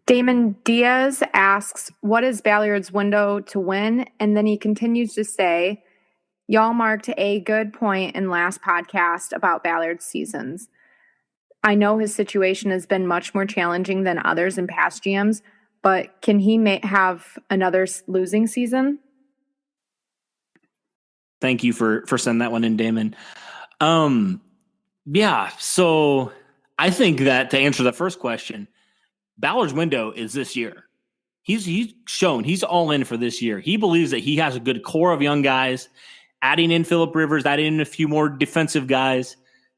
Damon Diaz asks, what is Ballard's window to win? And then he continues to say, y'all marked a good point in last podcast about Ballard's seasons. I know his situation has been much more challenging than others in past GMs, but can he have another losing season? Thank you for sending that one in, Damon. So I think that to answer the first question, Ballard's window is this year. He's shown he's all in for this year. He believes that he has a good core of young guys, adding in Phillip Rivers, adding in a few more defensive guys.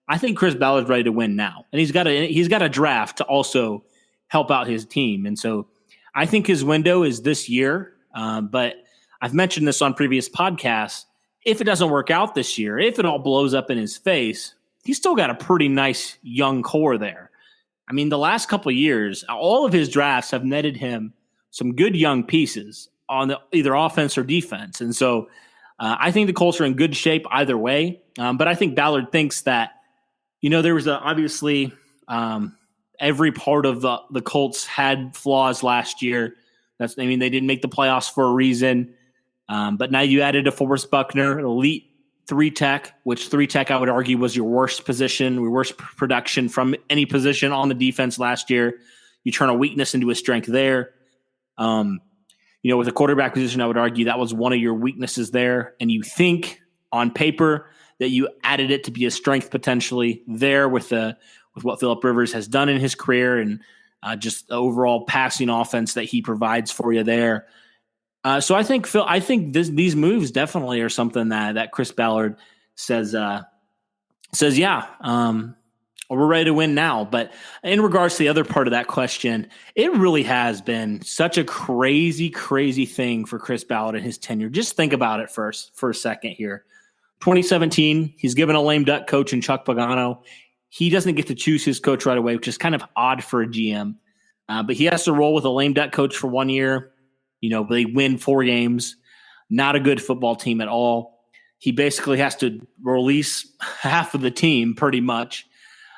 I think Chris Ballard's ready to win now, and he's got a draft to also help out his team. And so I think his window is this year. But I've mentioned this on previous podcasts. If it doesn't work out this year, if it all blows up in his face, he's still got a pretty nice young core there. I mean, the last couple of years, all of his drafts have netted him some good young pieces on either offense or defense. And so I think the Colts are in good shape either way. But I think Ballard thinks that, there was obviously every part of the Colts had flaws last year. They didn't make the playoffs for a reason. But now you added a Forrest Buckner, an elite 3-tech, which 3-tech I would argue was your worst position, your worst production from any position on the defense last year. You turn a weakness into a strength there. With the quarterback position, I would argue that was one of your weaknesses there. And you think on paper that you added it to be a strength potentially there with what Phillip Rivers has done in his career and just the overall passing offense that he provides for you there. So I think these moves definitely are something that Chris Ballard says, we're ready to win now. But in regards to the other part of that question, it really has been such a crazy, crazy thing for Chris Ballard and his tenure. Just think about it for a second here. 2017, he's given a lame duck coach in Chuck Pagano. He doesn't get to choose his coach right away, which is kind of odd for a GM. But he has to roll with a lame duck coach for 1 year. They win 4 games. Not a good football team at all. He basically has to release half of the team pretty much.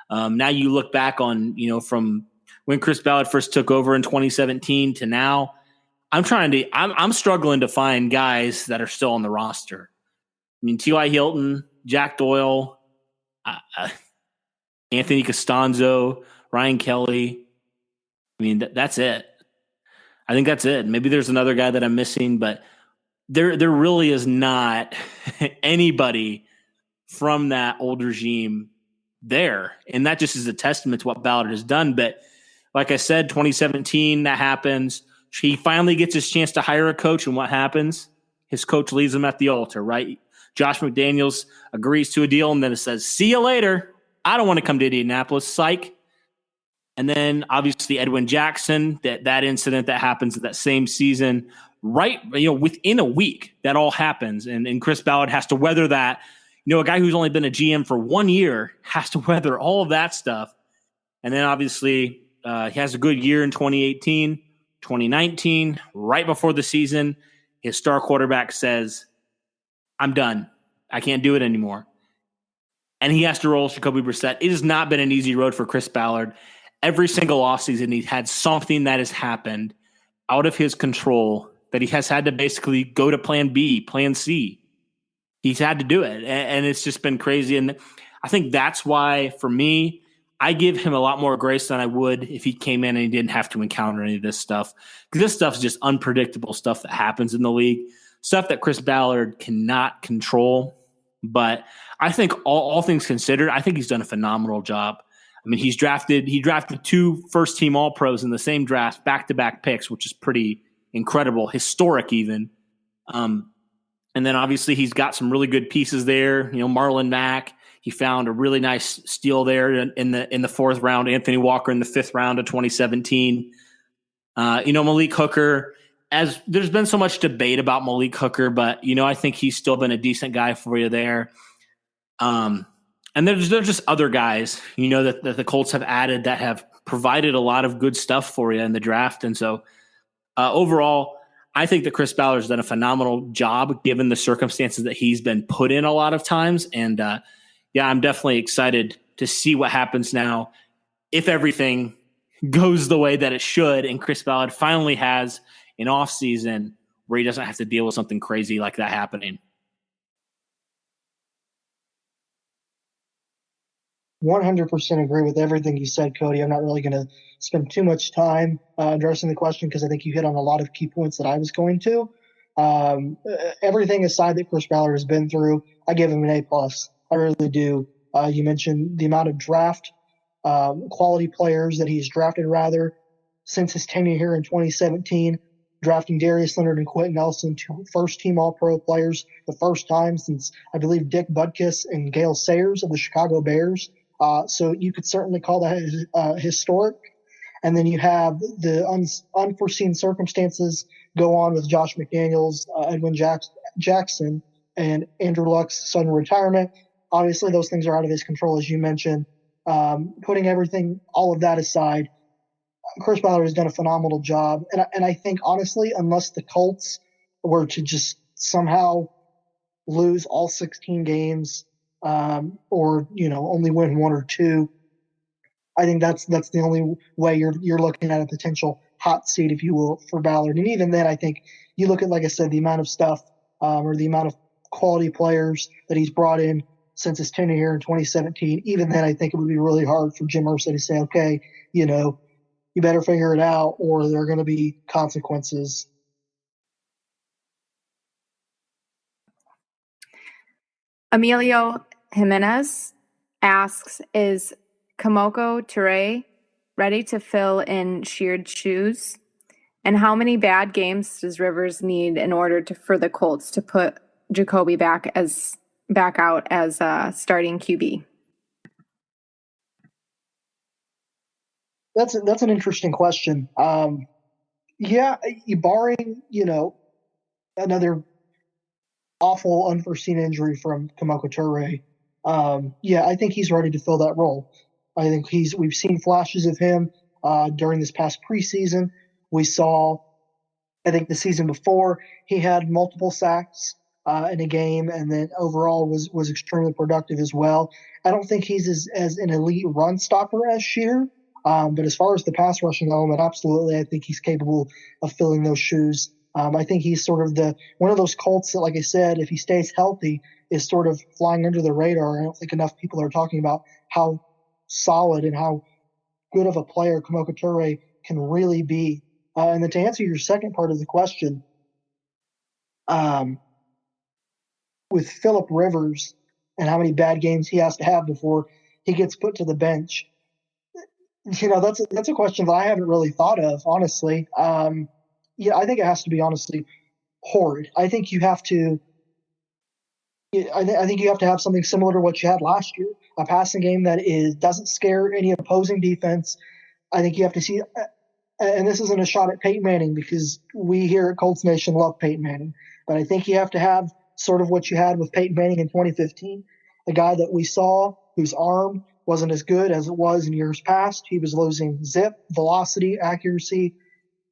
Now you look back on, from when Chris Ballard first took over in 2017 to now, I'm struggling to find guys that are still on the roster. T.Y. Hilton, Jack Doyle, Anthony Costanzo, Ryan Kelly. That's it. I think that's it. Maybe there's another guy that I'm missing, but there really is not anybody from that old regime there. And that just is a testament to what Ballard has done. But like I said, 2017, that happens. He finally gets his chance to hire a coach, and what happens? His coach leaves him at the altar, right? Josh McDaniels agrees to a deal, and then it says, see you later. I don't want to come to Indianapolis. Psych. And then obviously Edwin Jackson, that incident that happens that same season, right? Within a week, that all happens. And Chris Ballard has to weather that. A guy who's only been a GM for 1 year has to weather all of that stuff. And then obviously he has a good year in 2018, 2019, right before the season. His star quarterback says, I'm done. I can't do it anymore. And he has to roll Jacoby Brissette. It has not been an easy road for Chris Ballard. Every single offseason, he's had something that has happened out of his control that he has had to basically go to plan B, plan C. He's had to do it, and it's just been crazy. And I think that's why, for me, I give him a lot more grace than I would if he came in and he didn't have to encounter any of this stuff. Because this stuff's just unpredictable stuff that happens in the league, stuff that Chris Ballard cannot control. But I think all things considered, I think he's done a phenomenal job. I mean, he drafted 2 first-team All-Pros in the same draft, back-to-back picks, which is pretty incredible, historic even. And then obviously he's got some really good pieces there. Marlon Mack, he found a really nice steal there in the 4th round. Anthony Walker in the 5th round of 2017. Malik Hooker. As there's been so much debate about Malik Hooker, but I think he's still been a decent guy for you there. And there's just other guys, that the Colts have added that have provided a lot of good stuff for you in the draft. And so overall, I think that Chris Ballard has done a phenomenal job given the circumstances that he's been put in a lot of times. And I'm definitely excited to see what happens now if everything goes the way that it should. And Chris Ballard finally has an off season where he doesn't have to deal with something crazy like that happening. 100% agree with everything you said, Cody. I'm not really going to spend too much time addressing the question because I think you hit on a lot of key points that I was going to. Everything aside that Chris Ballard has been through, I give him an A+. I really do. You mentioned the amount of draft quality players that he's drafted since his tenure here in 2017, drafting Darius Leonard and Quentin Nelson, 2 first-team All-Pro players, the first time since, I believe, Dick Butkus and Gale Sayers of the Chicago Bears. So you could certainly call that historic. And then you have the unforeseen circumstances go on with Josh McDaniels, Edwin Jackson, and Andrew Luck's sudden retirement. Obviously, those things are out of his control, as you mentioned. Putting all of that aside, Chris Ballard has done a phenomenal job. And I think, honestly, unless the Colts were to just somehow lose all 16 games or, only win 1 or 2, I think that's the only way you're looking at a potential hot seat, if you will, for Ballard. And even then, I think you look at, like I said, the amount of stuff or the amount of quality players that he's brought in since his tenure here in 2017. Even then, I think it would be really hard for Jim Irsay to say, okay, you better figure it out or there are going to be consequences. Emilio Jimenez asks, is Kamoko Toure ready to fill in Sheard's shoes? And how many bad games does Rivers need in order for the Colts to put Jacoby back out as starting QB? That's an interesting question. Barring, another awful unforeseen injury from Kamoko Toure, I think he's ready to fill that role. I think we've seen flashes of him during this past preseason. We saw, I think the season before, he had multiple sacks in a game, and then overall was extremely productive as well. I don't think he's as an elite run stopper as Shear, but as far as the pass rushing element, absolutely, I think he's capable of filling those shoes. I think he's sort of one of those Colts that, like I said, if he stays healthy, is sort of flying under the radar. I don't think enough people are talking about how solid and how good of a player Kamoko Toure can really be. And then to answer your second part of the question, with Phillip Rivers and how many bad games he has to have before he gets put to the bench, that's a question that I haven't really thought of, honestly. I think it has to be honestly horrid. I think you have to. I think you have to have something similar to what you had last year, a passing game that doesn't scare any opposing defense. I think you have to see, and this isn't a shot at Peyton Manning because we here at Colts Nation love Peyton Manning, but I think you have to have sort of what you had with Peyton Manning in 2015, a guy that we saw whose arm wasn't as good as it was in years past. He was losing zip, velocity, accuracy,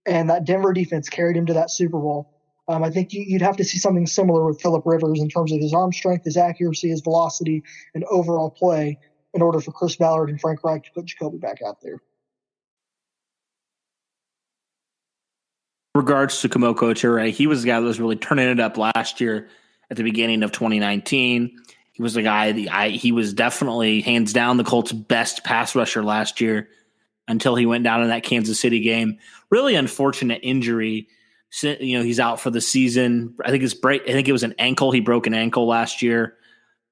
and that Denver defense carried him to that Super Bowl. I think you'd have to see something similar with Phillip Rivers in terms of his arm strength, his accuracy, his velocity, and overall play in order for Chris Ballard and Frank Reich to put Jacoby back out there. Regards to Kamoko Toure, he was the guy that was really turning it up last year at the beginning of 2019. He was the guy, he was definitely hands down the Colts' best pass rusher last year until he went down in that Kansas City game. Really unfortunate injury. He's out for the season. I think it was an ankle. He broke an ankle last year.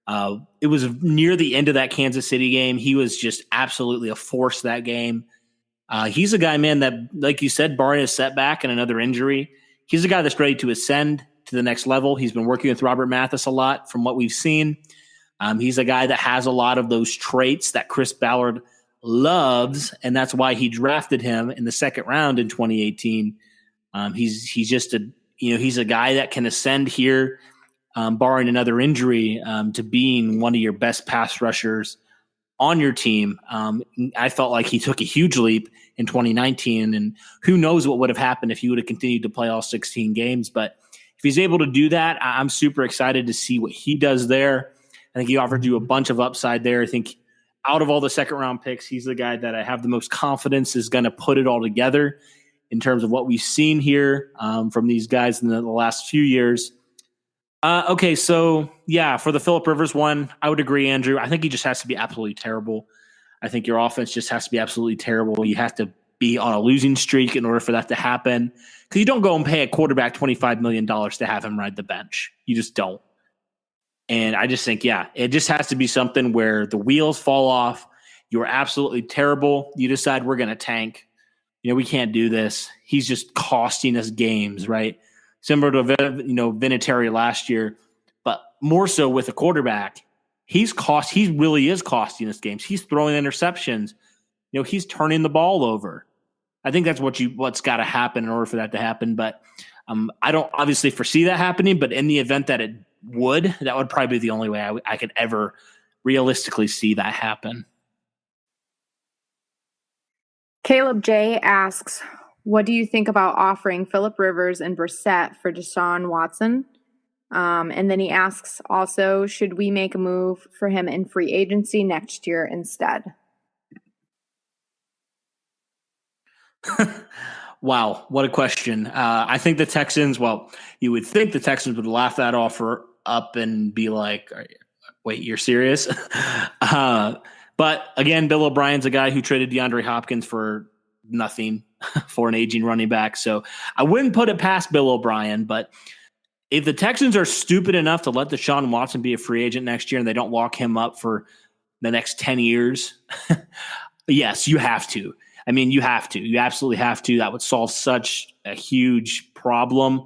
It was near the end of that Kansas City game. He was just absolutely a force that game. He's a guy, man, that, like you said, barring a setback and another injury, he's a guy that's ready to ascend to the next level. He's been working with Robert Mathis a lot from what we've seen. He's a guy that has a lot of those traits that Chris Ballard loves, and that's why he drafted him in the second round in 2018. He's just he's a guy that can ascend here, barring another injury, to being one of your best pass rushers on your team. I felt like he took a huge leap in 2019, and who knows what would have happened if he would have continued to play all 16 games. But if he's able to do that, I'm super excited to see what he does there. I think he offered you a bunch of upside there. I think out of all the second-round picks, he's the guy that I have the most confidence is going to put it all together in terms of what we've seen here from these guys in the last few years. Okay, so, yeah, for the Phillip Rivers one, I would agree, Andrew. I think he just has to be absolutely terrible. I think your offense just has to be absolutely terrible. You have to be on a losing streak in order for that to happen. Because you don't go and pay a quarterback $25 million to have him ride the bench. You just don't. And I just think, yeah, it just has to be something where the wheels fall off. You're absolutely terrible. You decide we're going to tank. We can't do this. He's just costing us games, right? Similar to, Vinatieri last year, but more so with a quarterback. He really is costing us games. He's throwing interceptions. He's turning the ball over. I think that's what's got to happen in order for that to happen. But I don't obviously foresee that happening, but in the event that that would probably be the only way I could ever realistically see that happen. Caleb J asks, what do you think about offering Phillip Rivers and Brissette for Deshaun Watson? And then he asks also, should we make a move for him in free agency next year instead? Wow, what a question. I think the Texans, you would think the Texans would laugh that offer up and be like, wait, you're serious? But again, Bill O'Brien's a guy who traded DeAndre Hopkins for nothing for an aging running back. So I wouldn't put it past Bill O'Brien, but if the Texans are stupid enough to let Deshaun Watson be a free agent next year and they don't lock him up for the next 10 years, yes, you have to. I mean, you have to. You absolutely have to. That would solve such a huge problem.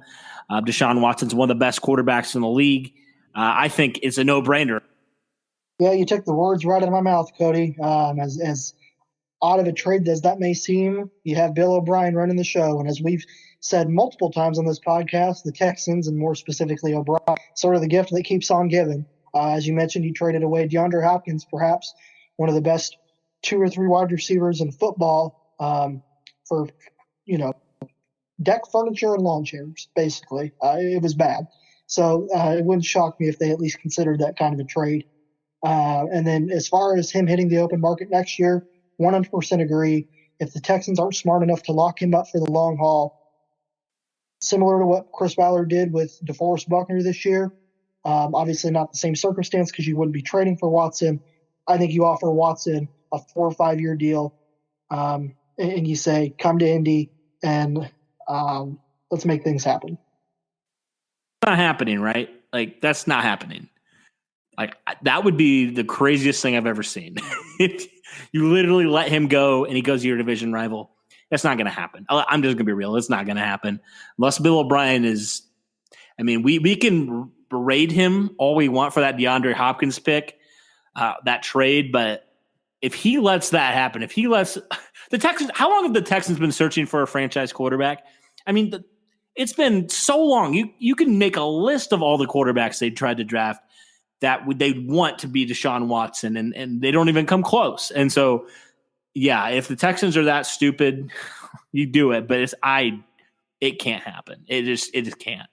Deshaun Watson's one of the best quarterbacks in the league. I think it's a no-brainer. Yeah, you took the words right out of my mouth, Cody. As odd of a trade as that may seem, you have Bill O'Brien running the show. And as we've said multiple times on this podcast, the Texans, and more specifically O'Brien, sort of the gift that keeps on giving. As you mentioned, he traded away DeAndre Hopkins, perhaps one of the best 2 or 3 wide receivers in football, for, deck furniture and lawn chairs, basically. It was bad. So it wouldn't shock me if they at least considered that kind of a trade. And then as far as him hitting the open market next year, 100% agree. If the Texans aren't smart enough to lock him up for the long haul, similar to what Chris Ballard did with DeForest Buckner this year, obviously not the same circumstance because you wouldn't be trading for Watson. I think you offer Watson a 4 or 5 year deal, and you say, come to Indy and let's make things happen. Not happening, right? Like, that's not happening. Like, that would be the craziest thing I've ever seen. If you literally let him go and he goes to your division rival, that's not going to happen. I'm just going to be real. It's not going to happen. Unless Bill O'Brien is – we can berate him all we want for that DeAndre Hopkins pick, that trade, but if he lets that happen, if he lets – the Texans – how long have the Texans been searching for a franchise quarterback? It's been so long. You can make a list of all the quarterbacks they tried to draft. that they want to be Deshaun Watson, and they don't even come close. And so, yeah, if the Texans are that stupid, you do it. But it can't happen. It just can't.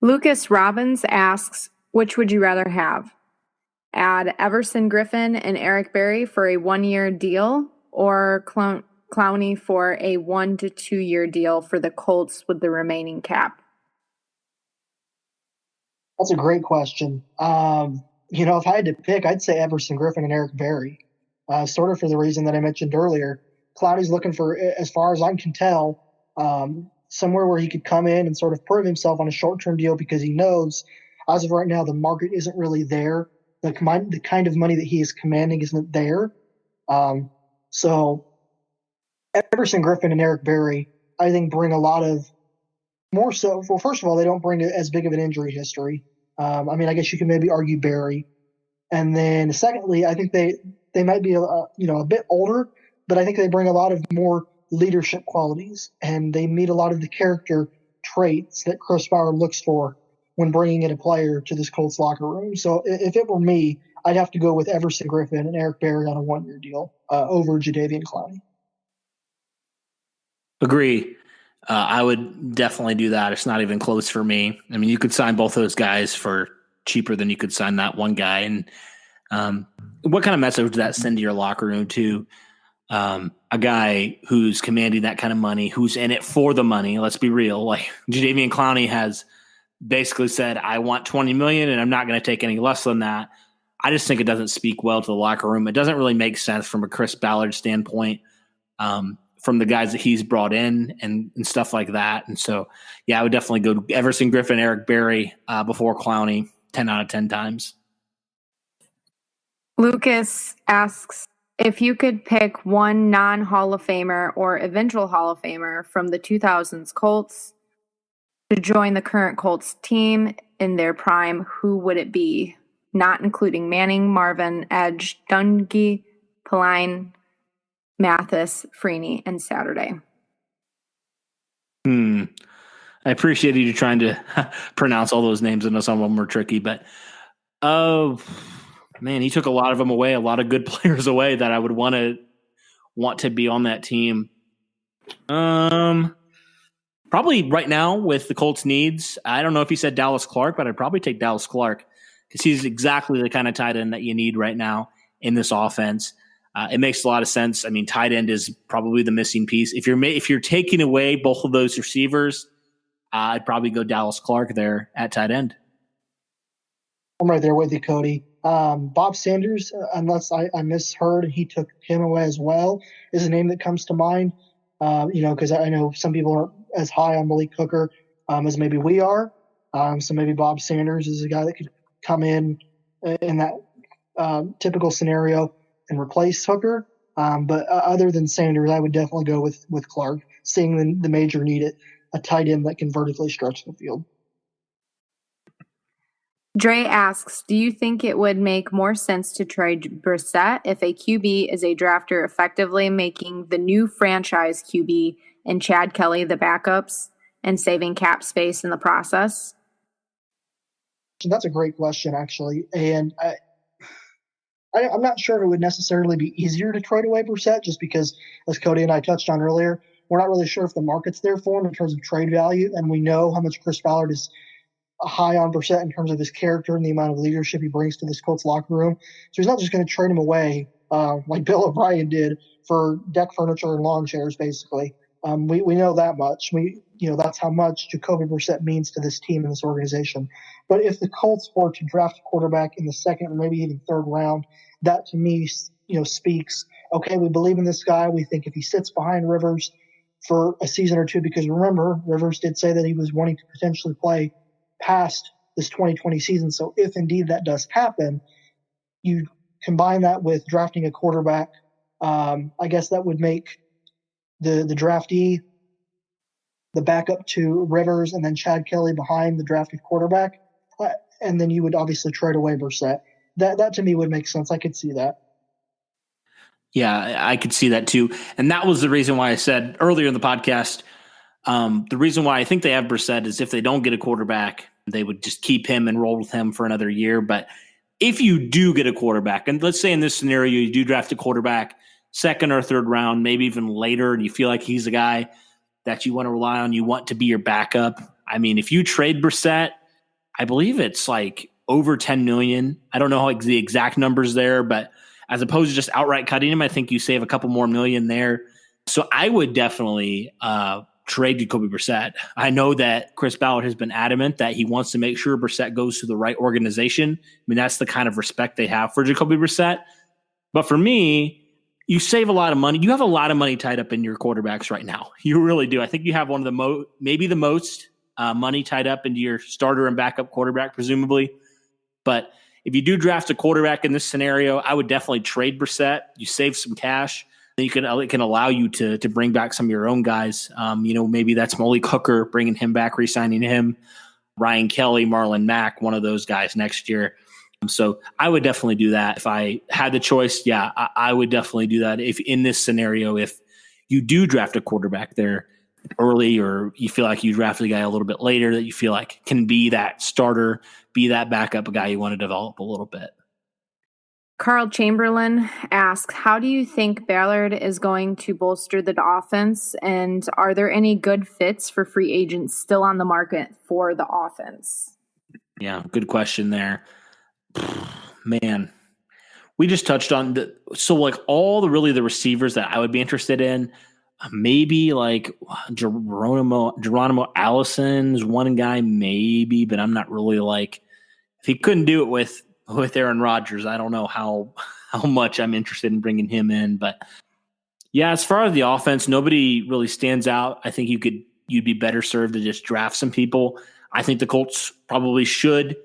Lucas Robbins asks, which would you rather have? Add Everson Griffin and Eric Berry for a 1-year deal, or Clowny for a 1 to 2 year deal for the Colts with the remaining cap? That's a great question. If I had to pick, I'd say Everson Griffin and Eric Berry, sort of for the reason that I mentioned earlier. Clowny's looking for, as far as I can tell, somewhere where he could come in and sort of prove himself on a short-term deal, because he knows, as of right now, the market isn't really there. The kind of money that he is commanding isn't there. So Everson Griffin and Eric Berry, I think, bring a lot of more so. Well, first of all, they don't bring as big of an injury history. I guess you can maybe argue Berry. And then secondly, I think they might be a bit older, but I think they bring a lot of more leadership qualities, and they meet a lot of the character traits that Chris Ballard looks for when bringing in a player to this Colts locker room. So if it were me, I'd have to go with Everson Griffin and Eric Berry on a 1-year deal over Jadeveon Clowney. Agree. I would definitely do that. It's not even close for me. I mean, you could sign both those guys for cheaper than you could sign that one guy. And what kind of message would that send to your locker room to a guy who's commanding that kind of money, who's in it for the money? Let's be real. Like, Jadeveon Clowney has basically said, I want $20 million and I'm not going to take any less than that. I just think it doesn't speak well to the locker room. It doesn't really make sense from a Chris Ballard standpoint, from the guys that he's brought in and stuff like that. And so, yeah, I would definitely go to Everson Griffin, Eric Berry before Clowney 10 out of 10 times. Lucas asks, if you could pick one non-Hall of Famer or eventual Hall of Famer from the 2000s Colts to join the current Colts team in their prime, who would it be? Not including Manning, Marvin, Edge, Dungy, Paline, Mathis, Freeney, and Saturday. I appreciate you trying to pronounce all those names. I know some of them were tricky, but man, he took a lot of them away, a lot of good players away that I would want to be on that team. Probably right now with the Colts needs, I don't know if he said Dallas Clark, but I'd probably take Dallas Clark because he's exactly the kind of tight end that you need right now in this offense. It makes a lot of sense. I mean, tight end is probably the missing piece. If you're taking away both of those receivers, I'd probably go Dallas Clark there at tight end. I'm right there with you, Cody. Bob Sanders, unless I misheard, he took him away as well, is a name that comes to mind. Because I know some people aren't as high on Malik Hooker as maybe we are. So maybe Bob Sanders is a guy that could come in that typical scenario and replace Hooker. But other than Sanders, I would definitely go with Clark, seeing the major need at a tight end that can vertically stretch the field. Dre asks, do you think it would make more sense to trade Brissette if a QB is a drafter, effectively making the new franchise QB and Chad Kelly the backups and saving cap space in the process? That's a great question, actually. And I'm not sure if it would necessarily be easier to trade away Brissette, just because, as Cody and I touched on earlier, we're not really sure if the market's there for him in terms of trade value. And we know how much Chris Ballard is high on Brissette in terms of his character and the amount of leadership he brings to this Colts locker room. So he's not just going to trade him away like Bill O'Brien did for deck furniture and lawn chairs, basically. We know that much. That's how much Jacoby Brissette means to this team and this organization. But if the Colts were to draft a quarterback in the second or maybe even third round, that to me, speaks, okay, we believe in this guy. We think if he sits behind Rivers for a season or two, because remember, Rivers did say that he was wanting to potentially play past this 2020 season. So if indeed that does happen, you combine that with drafting a quarterback. I guess that would make the draftee the backup to Rivers and then Chad Kelly behind the drafted quarterback. And then you would obviously trade away Brissette. That to me would make sense. I could see that. Yeah, I could see that too. And that was the reason why I said earlier in the podcast, The reason why I think they have Brissette is if they don't get a quarterback, they would just keep him and roll with him for another year. But if you do get a quarterback, and let's say in this scenario you do draft a quarterback second or third round, maybe even later, and you feel like he's a guy that you want to rely on, you want to be your backup. I mean, if you trade Brissette, I believe it's like over $10 million. I don't know the exact numbers there, but as opposed to just outright cutting him, I think you save a couple more million there. So I would definitely trade Jacoby Brissette. I know that Chris Ballard has been adamant that he wants to make sure Brissette goes to the right organization. I mean, that's the kind of respect they have for Jacoby Brissette. But for me, you save a lot of money. You have a lot of money tied up in your quarterbacks right now. You really do. I think you have one of the maybe the most money tied up into your starter and backup quarterback, presumably. But if you do draft a quarterback in this scenario, I would definitely trade Brissette. You save some cash. It can allow you to bring back some of your own guys. Maybe that's Malik Hooker, bringing him back, re-signing him. Ryan Kelly, Marlon Mack, one of those guys next year. So I would definitely do that. If I had the choice, I would definitely do that. If in this scenario, if you do draft a quarterback there early, or you feel like you drafted a guy a little bit later that you feel like can be that starter, be that backup, a guy you want to develop a little bit. Carl Chamberlain asks, how do you think Ballard is going to bolster the offense? And are there any good fits for free agents still on the market for the offense? Yeah, good question there. Man, we just touched on all the receivers that I would be interested in. Maybe like Geronimo Allison's one guy, maybe, but I'm not really like, if he couldn't do it with Aaron Rodgers, I don't know how much I'm interested in bringing him in. But yeah, as far as the offense, nobody really stands out. I think you'd be better served to just draft some people. I think the Colts probably should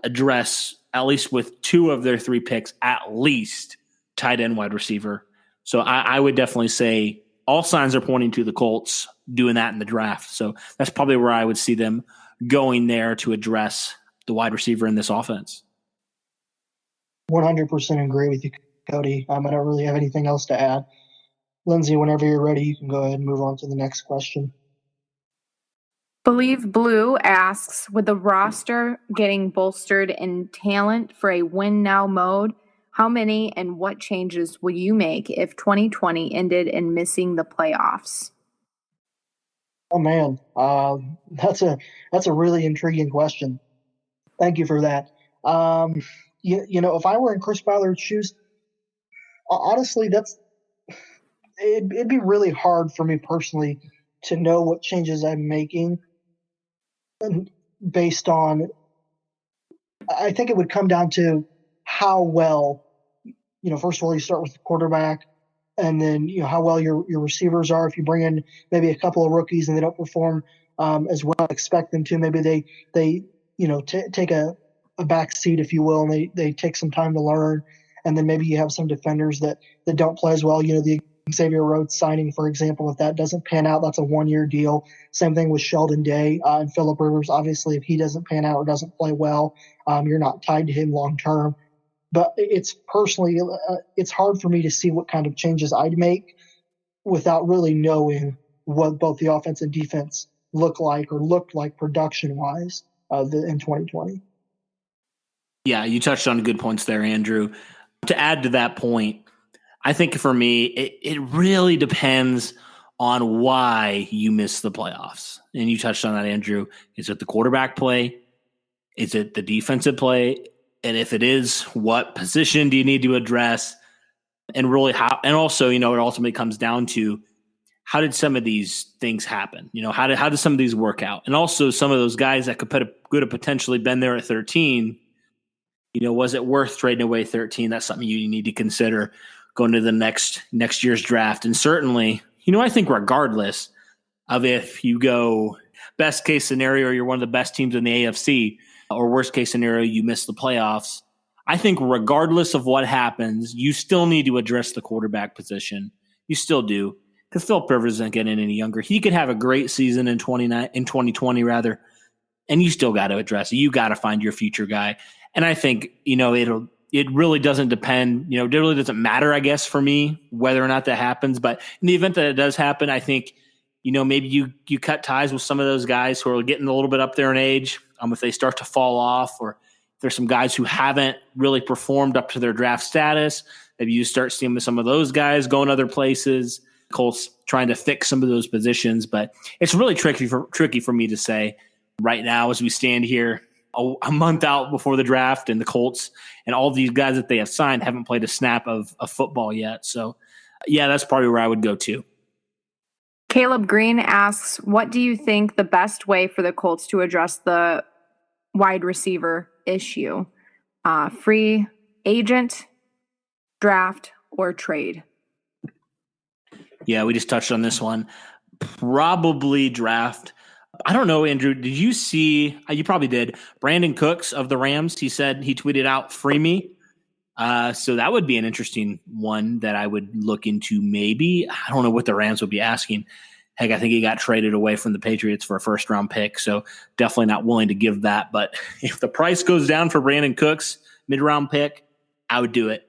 address, at least with 2 of their 3 picks, at least tight end, wide receiver. So I would definitely say all signs are pointing to the Colts doing that in the draft. So that's probably where I would see them going there to address the wide receiver in this offense. 100% agree with you, Cody. I don't really have anything else to add. Lyndsey, whenever you're ready, you can go ahead and move on to the next question. Believe Blue asks, with the roster getting bolstered in talent for a win now mode, how many and what changes would you make if 2020 ended in missing the playoffs? Oh man, that's a really intriguing question. Thank you for that. If I were in Chris Ballard's shoes, honestly, it'd be really hard for me personally to know what changes I'm making based on. I think it would come down to how well, first of all, you start with the quarterback, and then how well your receivers are. If you bring in maybe a couple of rookies and they don't perform as well, expect them to. Maybe they take a back seat, if you will, and they take some time to learn. And then maybe you have some defenders that don't play as well. The Xavier Rhodes signing, for example, if that doesn't pan out, that's a 1-year deal. Same thing with Sheldon Day and Phillip Rivers. Obviously, if he doesn't pan out or doesn't play well, you're not tied to him long term. But it's hard for me to see what kind of changes I'd make without really knowing what both the offense and defense looked like production-wise in 2020. Yeah, you touched on good points there, Andrew. To add to that point, I think for me, it really depends on why you miss the playoffs. And you touched on that, Andrew. Is it the quarterback play? Is it the defensive play? And if it is, what position do you need to address? And really how, and also, it ultimately comes down to how did some of these things happen? How did some of these work out? And also some of those guys that could have potentially been there at 13, was it worth trading away 13? That's something you need to consider going to the next year's draft. And certainly, I think regardless of if you go best case scenario, you're one of the best teams in the AFC, or worst case scenario, you miss the playoffs. I think regardless of what happens, you still need to address the quarterback position. You still do, because Phillip Rivers isn't getting any younger. He could have a great season in 2020 rather, and you still got to address it. You got to find your future guy. And I think, it really doesn't depend, it really doesn't matter, I guess, for me, whether or not that happens. But in the event that it does happen, I think maybe you cut ties with some of those guys who are getting a little bit up there in age. If they start to fall off, or if there's some guys who haven't really performed up to their draft status, maybe you start seeing some of those guys going other places. Colts trying to fix some of those positions, but it's really tricky for me to say right now as we stand here a month out before the draft, and the Colts and all these guys that they have signed haven't played a snap of football yet. So, yeah, that's probably where I would go to. Caleb Green asks, what do you think the best way for the Colts to address the wide receiver issue? Free agent, draft, or trade? Yeah, we just touched on this one. Probably draft. I don't know, Andrew, did you see, you probably did, Brandon Cooks of the Rams? He tweeted out, free me. So that would be an interesting one that I would look into maybe. I don't know what the Rams would be asking. Heck, I think he got traded away from the Patriots for a first-round pick, so definitely not willing to give that. But if the price goes down for Brandon Cooks, mid-round pick, I would do it.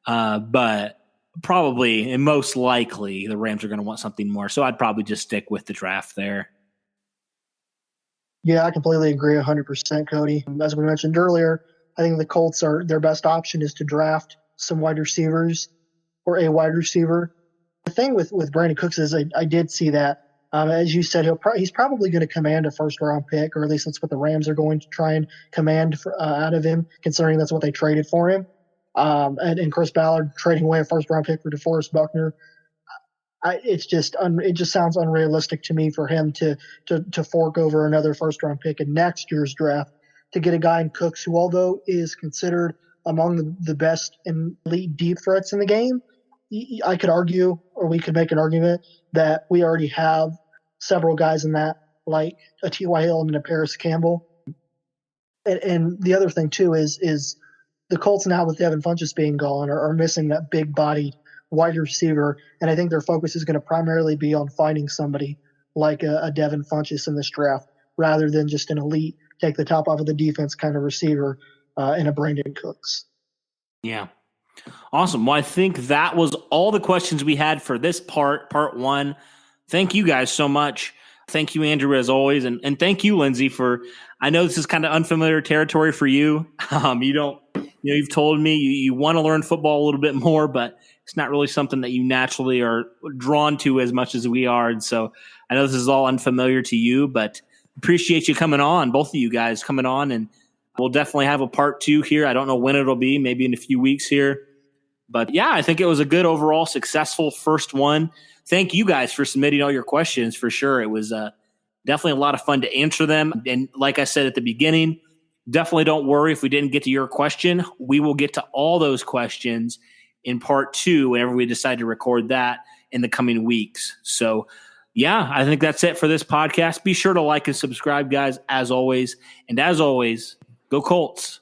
But probably and most likely the Rams are going to want something more. So I'd probably just stick with the draft there. Yeah, I completely agree 100%, Cody. As we mentioned earlier, I think the Colts their best option is to draft some wide receivers or a wide receiver. The thing with Brandon Cooks is I did see that. As you said, he's probably going to command a first-round pick, or at least that's what the Rams are going to try and command out of him, considering that's what they traded for him. And Chris Ballard trading away a first-round pick for DeForest Buckner. It just sounds unrealistic to me for him to fork over another first-round pick in next year's draft to get a guy in Cooks who, although is considered among the best and elite deep threats in the game, I could argue, or we could make an argument, that we already have several guys in that, like a T.Y. Hilton and a Paris Campbell. And the other thing, too, is the Colts now with Devin Funchess being gone are missing that big-bodied wide receiver, and I think their focus is going to primarily be on finding somebody like a Devin Funchess in this draft, rather than just an elite, take the top off of the defense kind of receiver in a Brandon Cooks. Yeah. Awesome. Well, I think that was all the questions we had for this part one. Thank you guys so much. Thank you, Andrew, as always. And thank you, Lyndsey, I know this is kind of unfamiliar territory for you. You've told me you want to learn football a little bit more, but it's not really something that you naturally are drawn to as much as we are. And so I know this is all unfamiliar to you, but appreciate you coming on, both of you guys coming on, and we'll definitely have a part 2 here. I don't know when it'll be, maybe in a few weeks here. But yeah, I think it was a good overall successful first one. Thank you guys for submitting all your questions for sure. It was definitely a lot of fun to answer them. And like I said at the beginning, definitely don't worry if we didn't get to your question. We will get to all those questions in part 2 whenever we decide to record that in the coming weeks. So yeah, I think that's it for this podcast. Be sure to like and subscribe, guys, as always. And as always, go Colts.